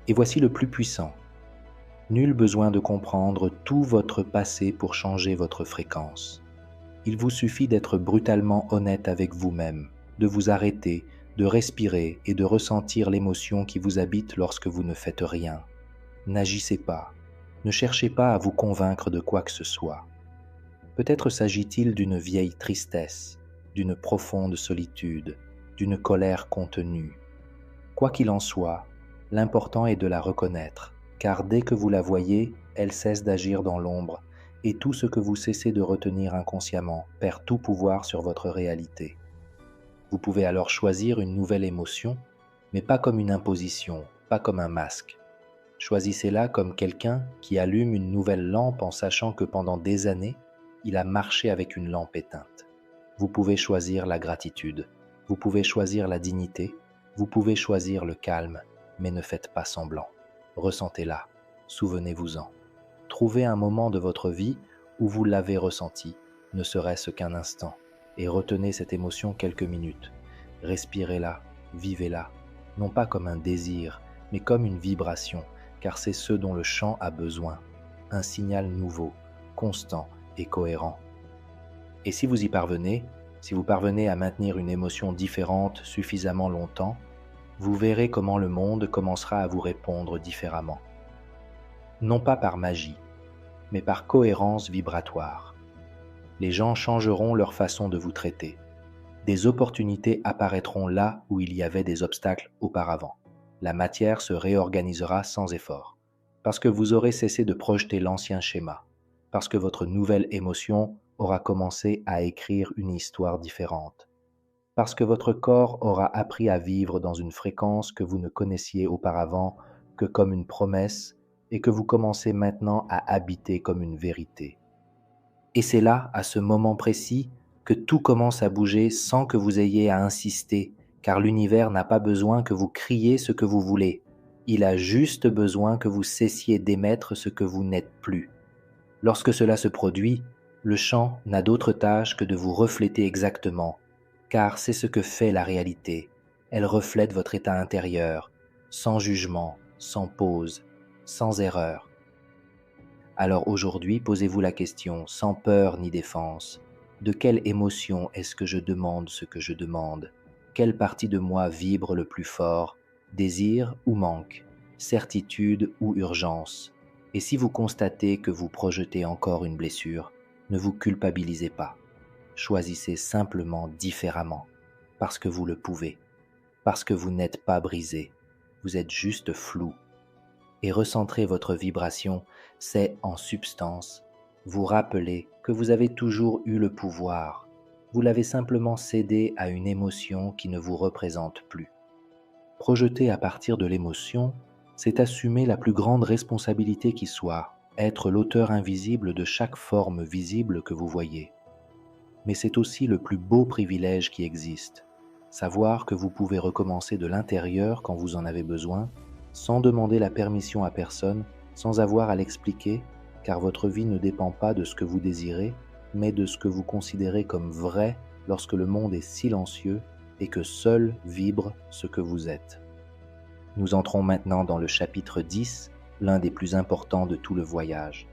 Et voici le plus puissant. Nul besoin de comprendre tout votre passé pour changer votre fréquence. Il vous suffit d'être brutalement honnête avec vous-même, de vous arrêter, de respirer et de ressentir l'émotion qui vous habite lorsque vous ne faites rien. N'agissez pas, ne cherchez pas à vous convaincre de quoi que ce soit. Peut-être s'agit-il d'une vieille tristesse, d'une profonde solitude, d'une colère contenue. Quoi qu'il en soit, l'important est de la reconnaître, car dès que vous la voyez, elle cesse d'agir dans l'ombre, et tout ce que vous cessez de retenir inconsciemment perd tout pouvoir sur votre réalité. Vous pouvez alors choisir une nouvelle émotion, mais pas comme une imposition, pas comme un masque. Choisissez-la comme quelqu'un qui allume une nouvelle lampe en sachant que pendant des années, il a marché avec une lampe éteinte. Vous pouvez choisir la gratitude, vous pouvez choisir la dignité, vous pouvez choisir le calme, mais ne faites pas semblant. Ressentez-la, souvenez-vous-en. Trouvez un moment de votre vie où vous l'avez ressenti, ne serait-ce qu'un instant, et retenez cette émotion quelques minutes. Respirez-la, vivez-la, non pas comme un désir, mais comme une vibration, car c'est ce dont le chant a besoin, un signal nouveau, constant et cohérent. Et si vous y parvenez, si vous parvenez à maintenir une émotion différente suffisamment longtemps, vous verrez comment le monde commencera à vous répondre différemment. Non pas par magie, mais par cohérence vibratoire. Les gens changeront leur façon de vous traiter. Des opportunités apparaîtront là où il y avait des obstacles auparavant. La matière se réorganisera sans effort, parce que vous aurez cessé de projeter l'ancien schéma, parce que votre nouvelle émotion aura commencé à écrire une histoire différente, parce que votre corps aura appris à vivre dans une fréquence que vous ne connaissiez auparavant que comme une promesse et que vous commencez maintenant à habiter comme une vérité. Et c'est là, à ce moment précis, que tout commence à bouger sans que vous ayez à insister, car l'univers n'a pas besoin que vous criez ce que vous voulez. Il a juste besoin que vous cessiez d'émettre ce que vous n'êtes plus. Lorsque cela se produit, le chant n'a d'autre tâche que de vous refléter exactement, car c'est ce que fait la réalité. Elle reflète votre état intérieur, sans jugement, sans pause, sans erreur. Alors aujourd'hui, posez-vous la question, sans peur ni défense, de quelle émotion est-ce que je demande ce que je demande? Quelle partie de moi vibre le plus fort? Désir ou manque? Certitude ou urgence? Et si vous constatez que vous projetez encore une blessure, ne vous culpabilisez pas. Choisissez simplement différemment, parce que vous le pouvez, parce que vous n'êtes pas brisé, vous êtes juste flou. Et recentrer votre vibration, c'est en substance vous rappeler que vous avez toujours eu le pouvoir. Vous l'avez simplement cédé à une émotion qui ne vous représente plus. Projeter à partir de l'émotion, c'est assumer la plus grande responsabilité qui soit, être l'auteur invisible de chaque forme visible que vous voyez. Mais c'est aussi le plus beau privilège qui existe, savoir que vous pouvez recommencer de l'intérieur quand vous en avez besoin, sans demander la permission à personne, sans avoir à l'expliquer, car votre vie ne dépend pas de ce que vous désirez, mais de ce que vous considérez comme vrai lorsque le monde est silencieux et que seul vibre ce que vous êtes. Nous entrons maintenant dans le chapitre 10, l'un des plus importants de tout le voyage.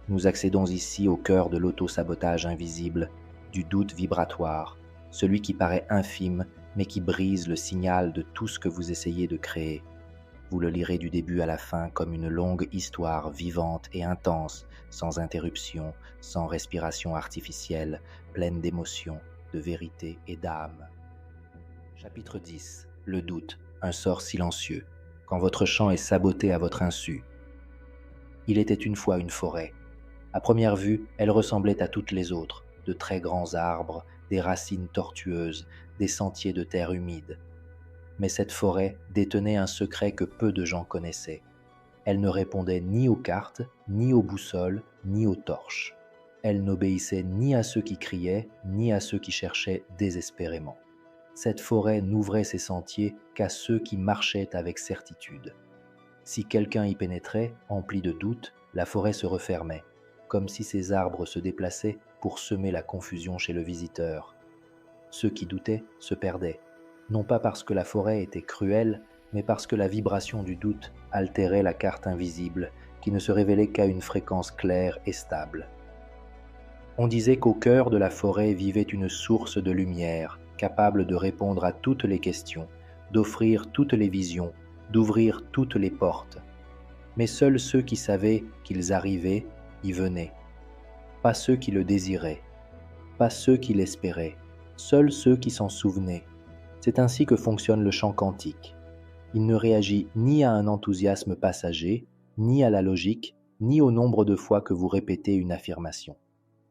Nous accédons ici au cœur de l'auto-sabotage invisible, du doute vibratoire, celui qui paraît infime mais qui brise le signal de tout ce que vous essayez de créer. Vous le lirez du début à la fin comme une longue histoire vivante et intense, sans interruption, sans respiration artificielle, pleine d'émotions, de vérité et d'âme. Chapitre 10. Le doute, un sort silencieux, quand votre champ est saboté à votre insu. Il était une fois une forêt. À première vue, elle ressemblait à toutes les autres, de très grands arbres, des racines tortueuses, des sentiers de terre humide. Mais cette forêt détenait un secret que peu de gens connaissaient. Elle ne répondait ni aux cartes, ni aux boussoles, ni aux torches. Elle n'obéissait ni à ceux qui criaient, ni à ceux qui cherchaient désespérément. Cette forêt n'ouvrait ses sentiers qu'à ceux qui marchaient avec certitude. Si quelqu'un y pénétrait, empli de doute, la forêt se refermait, comme si ces arbres se déplaçaient pour semer la confusion chez le visiteur. Ceux qui doutaient se perdaient, non pas parce que la forêt était cruelle, mais parce que la vibration du doute altérait la carte invisible, qui ne se révélait qu'à une fréquence claire et stable. On disait qu'au cœur de la forêt vivait une source de lumière, capable de répondre à toutes les questions, d'offrir toutes les visions, d'ouvrir toutes les portes. Mais seuls ceux qui savaient qu'ils arrivaient y venaient. Pas ceux qui le désiraient, pas ceux qui l'espéraient, seuls ceux qui s'en souvenaient. C'est ainsi que fonctionne le champ quantique. Il ne réagit ni à un enthousiasme passager, ni à la logique, ni au nombre de fois que vous répétez une affirmation.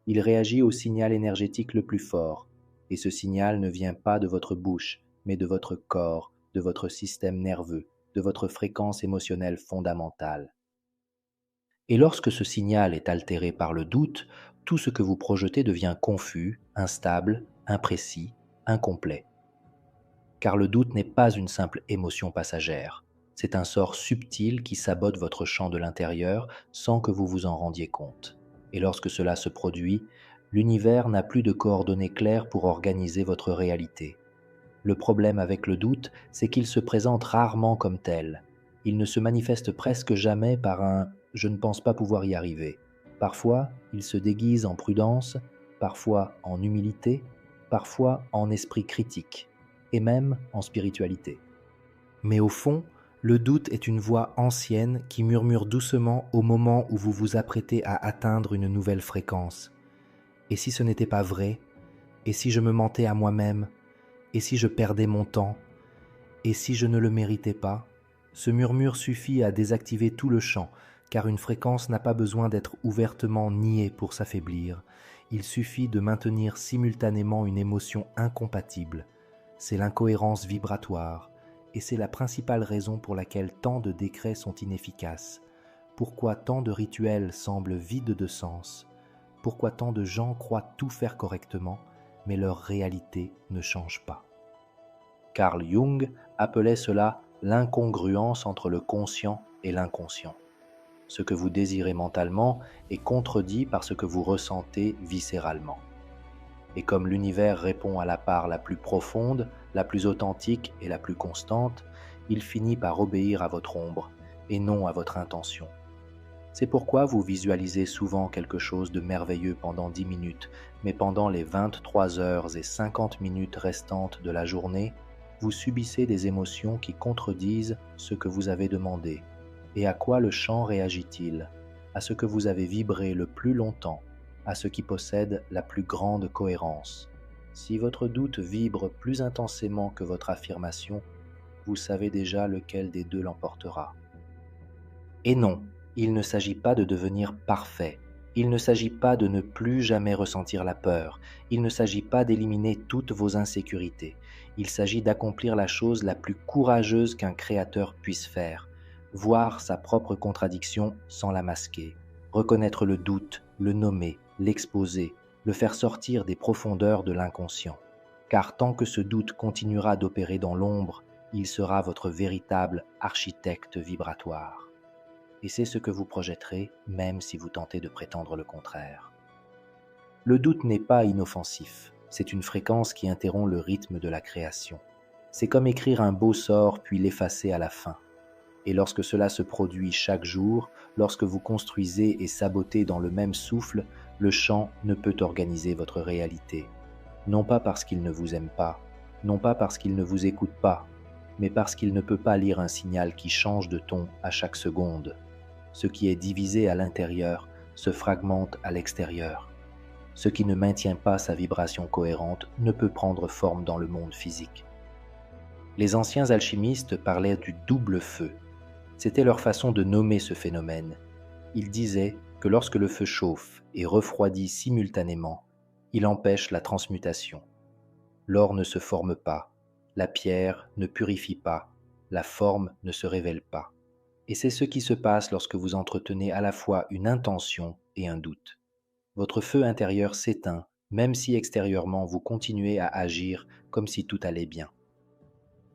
Il réagit au signal énergétique le plus fort, et ce signal ne vient pas de votre bouche, mais de votre corps, de votre système nerveux, de votre fréquence émotionnelle fondamentale. Et lorsque ce signal est altéré par le doute, tout ce que vous projetez devient confus, instable, imprécis, incomplet. Car le doute n'est pas une simple émotion passagère, c'est un sort subtil qui sabote votre champ de l'intérieur sans que vous vous en rendiez compte. Et lorsque cela se produit, l'univers n'a plus de coordonnées claires pour organiser votre réalité. Le problème avec le doute, c'est qu'il se présente rarement comme tel. Il ne se manifeste presque jamais par un « je ne pense pas pouvoir y arriver ». Parfois, il se déguise en prudence, parfois en humilité, parfois en esprit critique, et même en spiritualité. Mais au fond, le doute est une voix ancienne qui murmure doucement au moment où vous vous apprêtez à atteindre une nouvelle fréquence. Et si ce n'était pas vrai? Et si je me mentais à moi-même? Et si je perdais mon temps? Et si je ne le méritais pas? Ce murmure suffit à désactiver tout le champ, car une fréquence n'a pas besoin d'être ouvertement niée pour s'affaiblir. Il suffit de maintenir simultanément une émotion incompatible. C'est l'incohérence vibratoire. Et c'est la principale raison pour laquelle tant de décrets sont inefficaces. Pourquoi tant de rituels semblent vides de sens? Pourquoi tant de gens croient tout faire correctement, mais leur réalité ne change pas? Carl Jung appelait cela l'incongruence entre le conscient et l'inconscient. Ce que vous désirez mentalement est contredit par ce que vous ressentez viscéralement. Et comme l'univers répond à la part la plus profonde, la plus authentique et la plus constante, il finit par obéir à votre ombre et non à votre intention. C'est pourquoi vous visualisez souvent quelque chose de merveilleux pendant 10 minutes, mais pendant les 23 heures et 50 minutes restantes de la journée, vous subissez des émotions qui contredisent ce que vous avez demandé. Et à quoi le champ réagit-il? à ce que vous avez vibré le plus longtemps, à ce qui possède la plus grande cohérence. Si votre doute vibre plus intensément que votre affirmation, vous savez déjà lequel des deux l'emportera. Et non, il ne s'agit pas de devenir parfait, il ne s'agit pas de ne plus jamais ressentir la peur, il ne s'agit pas d'éliminer toutes vos insécurités, il s'agit d'accomplir la chose la plus courageuse qu'un créateur puisse faire, voir sa propre contradiction sans la masquer, reconnaître le doute, le nommer, l'exposer, le faire sortir des profondeurs de l'inconscient. Car tant que ce doute continuera d'opérer dans l'ombre, il sera votre véritable architecte vibratoire. Et c'est ce que vous projetterez, même si vous tentez de prétendre le contraire. Le doute n'est pas inoffensif, c'est une fréquence qui interrompt le rythme de la création. C'est comme écrire un beau sort puis l'effacer à la fin. Et lorsque cela se produit chaque jour, lorsque vous construisez et sabotez dans le même souffle, le champ ne peut organiser votre réalité. Non pas parce qu'il ne vous aime pas, non pas parce qu'il ne vous écoute pas, mais parce qu'il ne peut pas lire un signal qui change de ton à chaque seconde. Ce qui est divisé à l'intérieur se fragmente à l'extérieur. Ce qui ne maintient pas sa vibration cohérente ne peut prendre forme dans le monde physique. Les anciens alchimistes parlaient du double feu. C'était leur façon de nommer ce phénomène. Ils disaient que lorsque le feu chauffe et refroidit simultanément, il empêche la transmutation. L'or ne se forme pas, la pierre ne purifie pas, la forme ne se révèle pas. Et c'est ce qui se passe lorsque vous entretenez à la fois une intention et un doute. Votre feu intérieur s'éteint, même si extérieurement vous continuez à agir comme si tout allait bien.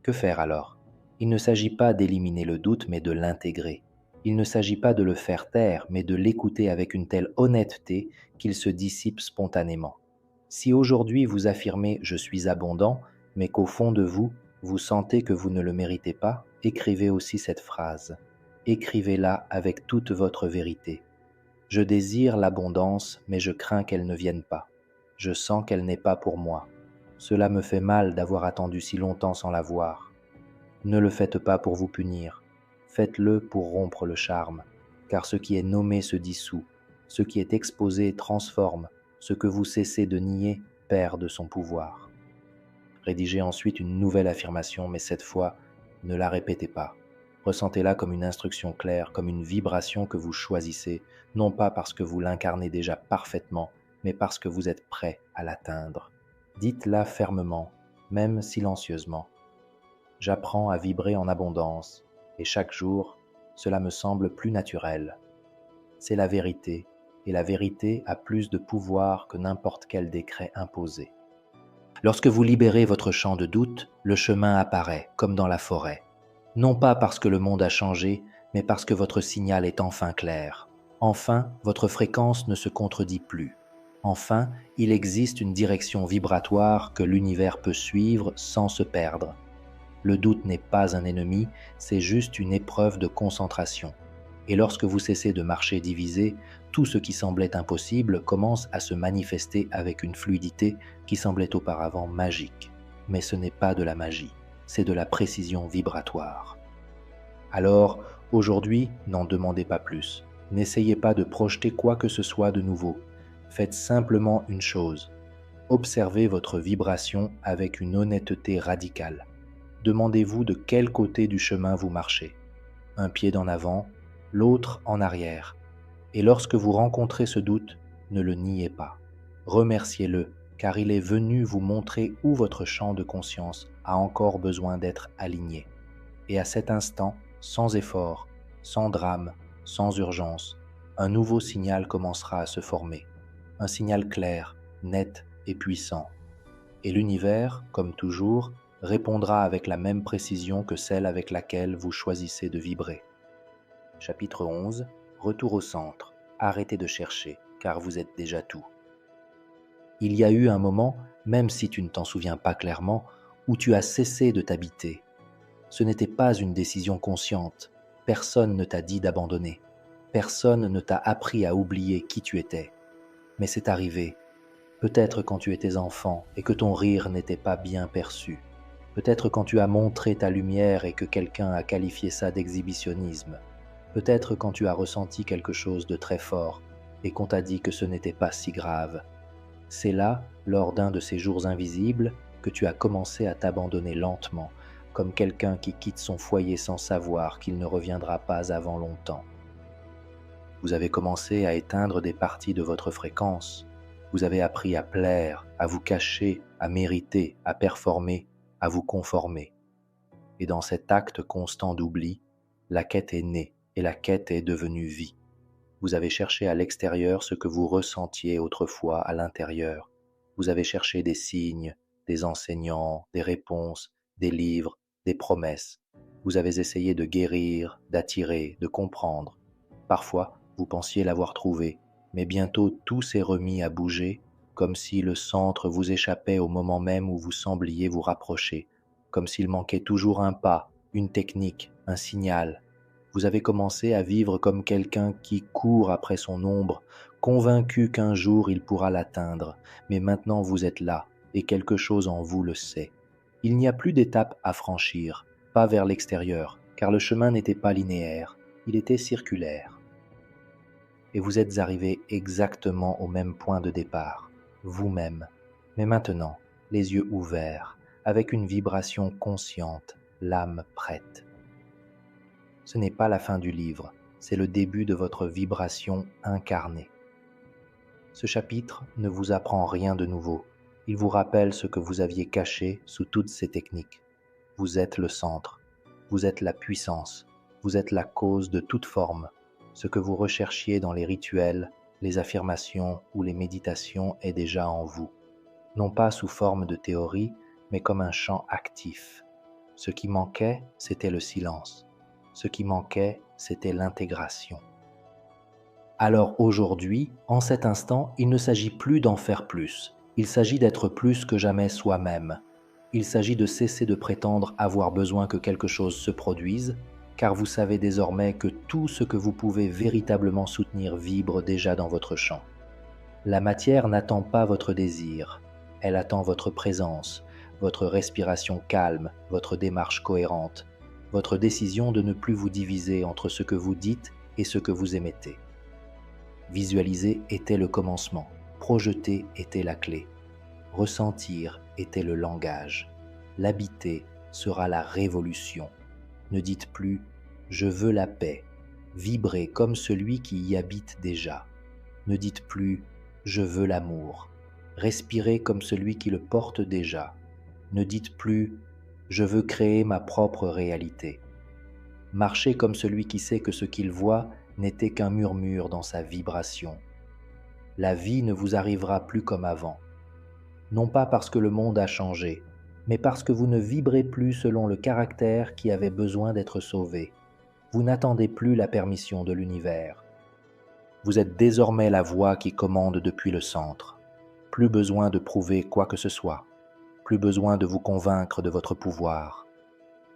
Que faire alors? Il ne s'agit pas d'éliminer le doute, mais de l'intégrer. Il ne s'agit pas de le faire taire, mais de l'écouter avec une telle honnêteté qu'il se dissipe spontanément. Si aujourd'hui vous affirmez « je suis abondant », mais qu'au fond de vous, vous sentez que vous ne le méritez pas, écrivez aussi cette phrase. Écrivez-la avec toute votre vérité. Je désire l'abondance, mais je crains qu'elle ne vienne pas. Je sens qu'elle n'est pas pour moi. Cela me fait mal d'avoir attendu si longtemps sans la voir. Ne le faites pas pour vous punir. Faites-le pour rompre le charme, car ce qui est nommé se dissout, ce qui est exposé transforme, ce que vous cessez de nier perd de son pouvoir. Rédigez ensuite une nouvelle affirmation, mais cette fois, ne la répétez pas. Ressentez-la comme une instruction claire, comme une vibration que vous choisissez, non pas parce que vous l'incarnez déjà parfaitement, mais parce que vous êtes prêt à l'atteindre. Dites-la fermement, même silencieusement. J'apprends à vibrer en abondance, et chaque jour, cela me semble plus naturel. C'est la vérité, et la vérité a plus de pouvoir que n'importe quel décret imposé. Lorsque vous libérez votre champ de doute, le chemin apparaît, comme dans la forêt. Non pas parce que le monde a changé, mais parce que votre signal est enfin clair. Enfin, votre fréquence ne se contredit plus. Enfin, il existe une direction vibratoire que l'univers peut suivre sans se perdre. Le doute n'est pas un ennemi, c'est juste une épreuve de concentration. Et lorsque vous cessez de marcher divisé, tout ce qui semblait impossible commence à se manifester avec une fluidité qui semblait auparavant magique. Mais ce n'est pas de la magie. C'est de la précision vibratoire. Alors, aujourd'hui, n'en demandez pas plus. N'essayez pas de projeter quoi que ce soit de nouveau. Faites simplement une chose. Observez votre vibration avec une honnêteté radicale. Demandez-vous de quel côté du chemin vous marchez. Un pied en avant, l'autre en arrière. Et lorsque vous rencontrez ce doute, ne le niez pas. Remerciez-le, car il est venu vous montrer où votre champ de conscience a encore besoin d'être aligné. Et à cet instant, sans effort, sans drame, sans urgence, un nouveau signal commencera à se former. Un signal clair, net et puissant. Et l'univers, comme toujours, répondra avec la même précision que celle avec laquelle vous choisissez de vibrer. Chapitre 11. Retour au centre. Arrêtez de chercher, car vous êtes déjà tout. Il y a eu un moment, même si tu ne t'en souviens pas clairement, où tu as cessé de t'habiter. Ce n'était pas une décision consciente. Personne ne t'a dit d'abandonner. Personne ne t'a appris à oublier qui tu étais. Mais c'est arrivé. Peut-être quand tu étais enfant et que ton rire n'était pas bien perçu. Peut-être quand tu as montré ta lumière et que quelqu'un a qualifié ça d'exhibitionnisme. peut-être quand tu as ressenti quelque chose de très fort et qu'on t'a dit que ce n'était pas si grave. C'est là, lors d'un de ces jours invisibles, que tu as commencé à t'abandonner lentement, comme quelqu'un qui quitte son foyer sans savoir qu'il ne reviendra pas avant longtemps. Vous avez commencé à éteindre des parties de votre fréquence. Vous avez appris à plaire, à vous cacher, à mériter, à performer, à vous conformer. Et dans cet acte constant d'oubli, la quête est née et la quête est devenue vie. Vous avez cherché à l'extérieur ce que vous ressentiez autrefois à l'intérieur. Vous avez cherché des signes, des enseignants, des réponses, des livres, des promesses. Vous avez essayé de guérir, d'attirer, de comprendre. Parfois, vous pensiez l'avoir trouvé, mais bientôt tout s'est remis à bouger, comme si le centre vous échappait au moment même où vous sembliez vous rapprocher, comme s'il manquait toujours un pas, une technique, un signal. Vous avez commencé à vivre comme quelqu'un qui court après son ombre, convaincu qu'un jour il pourra l'atteindre, mais maintenant vous êtes là, et quelque chose en vous le sait. Il n'y a plus d'étape à franchir, pas vers l'extérieur, car le chemin n'était pas linéaire, il était circulaire. Et vous êtes arrivé exactement au même point de départ, vous-même, mais maintenant, les yeux ouverts, avec une vibration consciente, l'âme prête. Ce n'est pas la fin du livre, c'est le début de votre vibration incarnée. Ce chapitre ne vous apprend rien de nouveau, il vous rappelle ce que vous aviez caché sous toutes ces techniques. Vous êtes le centre, vous êtes la puissance, vous êtes la cause de toute forme. Ce que vous recherchiez dans les rituels, les affirmations ou les méditations est déjà en vous, non pas sous forme de théorie, mais comme un champ actif. Ce qui manquait, c'était le silence. Ce qui manquait, c'était l'intégration. Alors aujourd'hui, en cet instant, il ne s'agit plus d'en faire plus. Il s'agit d'être plus que jamais soi-même. Il s'agit de cesser de prétendre avoir besoin que quelque chose se produise, car vous savez désormais que tout ce que vous pouvez véritablement soutenir vibre déjà dans votre champ. La matière n'attend pas votre désir, elle attend votre présence, votre respiration calme, votre démarche cohérente, votre décision de ne plus vous diviser entre ce que vous dites et ce que vous émettez. Visualiser était le commencement, projeter était la clé, ressentir était le langage, l'habiter sera la révolution. Ne dites plus « je veux la paix », vibrez comme celui qui y habite déjà. Ne dites plus « je veux l'amour », respirez comme celui qui le porte déjà. Ne dites plus « je veux créer ma propre réalité ». Marchez comme celui qui sait que ce qu'il voit n'était qu'un murmure dans sa vibration. La vie ne vous arrivera plus comme avant, non pas parce que le monde a changé, mais parce que vous ne vibrez plus selon le caractère qui avait besoin d'être sauvé. Vous n'attendez plus la permission de l'univers. Vous êtes désormais la voix qui commande depuis le centre. Plus besoin de prouver quoi que ce soit, plus besoin de vous convaincre de votre pouvoir.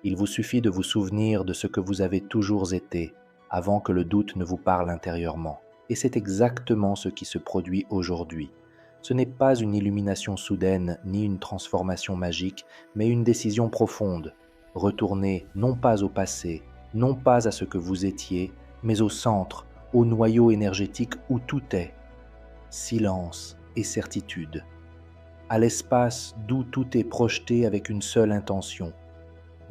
Il vous suffit de vous souvenir de ce que vous avez toujours été, avant que le doute ne vous parle intérieurement. Et c'est exactement ce qui se produit aujourd'hui. Ce n'est pas une illumination soudaine ni une transformation magique, mais une décision profonde. Retournez non pas au passé, non pas à ce que vous étiez, mais au centre, au noyau énergétique où tout est. Silence et certitude. À l'espace d'où tout est projeté avec une seule intention.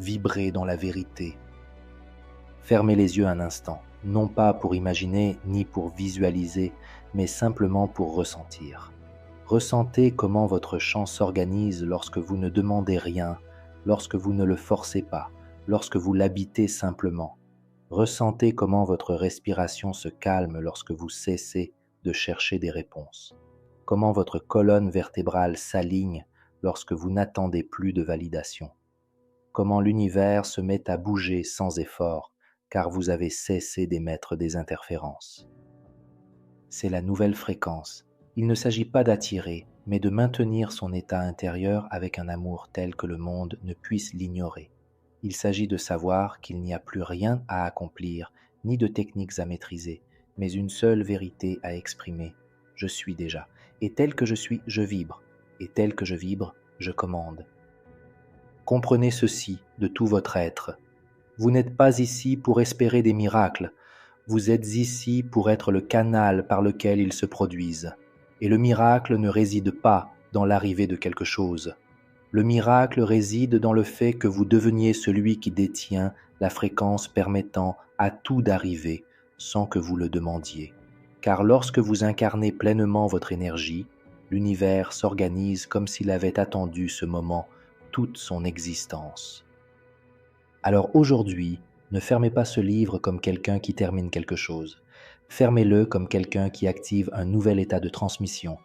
Vibrer dans la vérité. Fermez les yeux un instant, non pas pour imaginer ni pour visualiser, mais simplement pour ressentir. Ressentez comment votre champ s'organise lorsque vous ne demandez rien, lorsque vous ne le forcez pas, lorsque vous l'habitez simplement. Ressentez comment votre respiration se calme lorsque vous cessez de chercher des réponses. Comment votre colonne vertébrale s'aligne lorsque vous n'attendez plus de validation. Comment l'univers se met à bouger sans effort, car vous avez cessé d'émettre des interférences. C'est la nouvelle fréquence. Il ne s'agit pas d'attirer, mais de maintenir son état intérieur avec un amour tel que le monde ne puisse l'ignorer. Il s'agit de savoir qu'il n'y a plus rien à accomplir, ni de techniques à maîtriser, mais une seule vérité à exprimer. Je suis déjà. Et tel que je suis, je vibre. Et tel que je vibre, je commande. Comprenez ceci de tout votre être. Vous n'êtes pas ici pour espérer des miracles. Vous êtes ici pour être le canal par lequel ils se produisent. Et le miracle ne réside pas dans l'arrivée de quelque chose. Le miracle réside dans le fait que vous deveniez celui qui détient la fréquence permettant à tout d'arriver sans que vous le demandiez. Car lorsque vous incarnez pleinement votre énergie, l'univers s'organise comme s'il avait attendu ce moment toute son existence. Alors aujourd'hui, ne fermez pas ce livre comme quelqu'un qui termine quelque chose. Fermez-le comme quelqu'un qui active un nouvel état de transmission.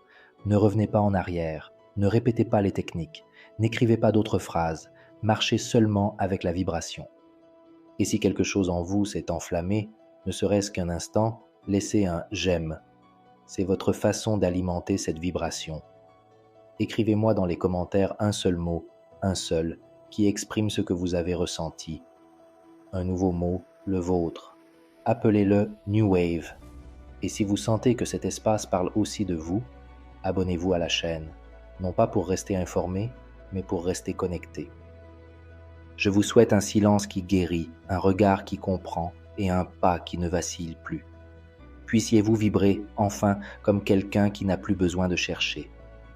Ne revenez pas en arrière, ne répétez pas les techniques, n'écrivez pas d'autres phrases, marchez seulement avec la vibration. Et si quelque chose en vous s'est enflammé, ne serait-ce qu'un instant, laissez un « j'aime ». C'est votre façon d'alimenter cette vibration. Écrivez-moi dans les commentaires un seul mot, un seul, qui exprime ce que vous avez ressenti. Un nouveau mot, le vôtre. Appelez-le New Wave. Et si vous sentez que cet espace parle aussi de vous, abonnez-vous à la chaîne, non pas pour rester informé, mais pour rester connecté. Je vous souhaite un silence qui guérit, un regard qui comprend et un pas qui ne vacille plus. Puissiez-vous vibrer, enfin, comme quelqu'un qui n'a plus besoin de chercher.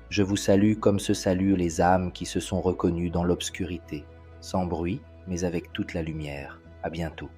Je vous salue comme se saluent les âmes qui se sont reconnues dans l'obscurité, sans bruit, mais avec toute la lumière. À bientôt.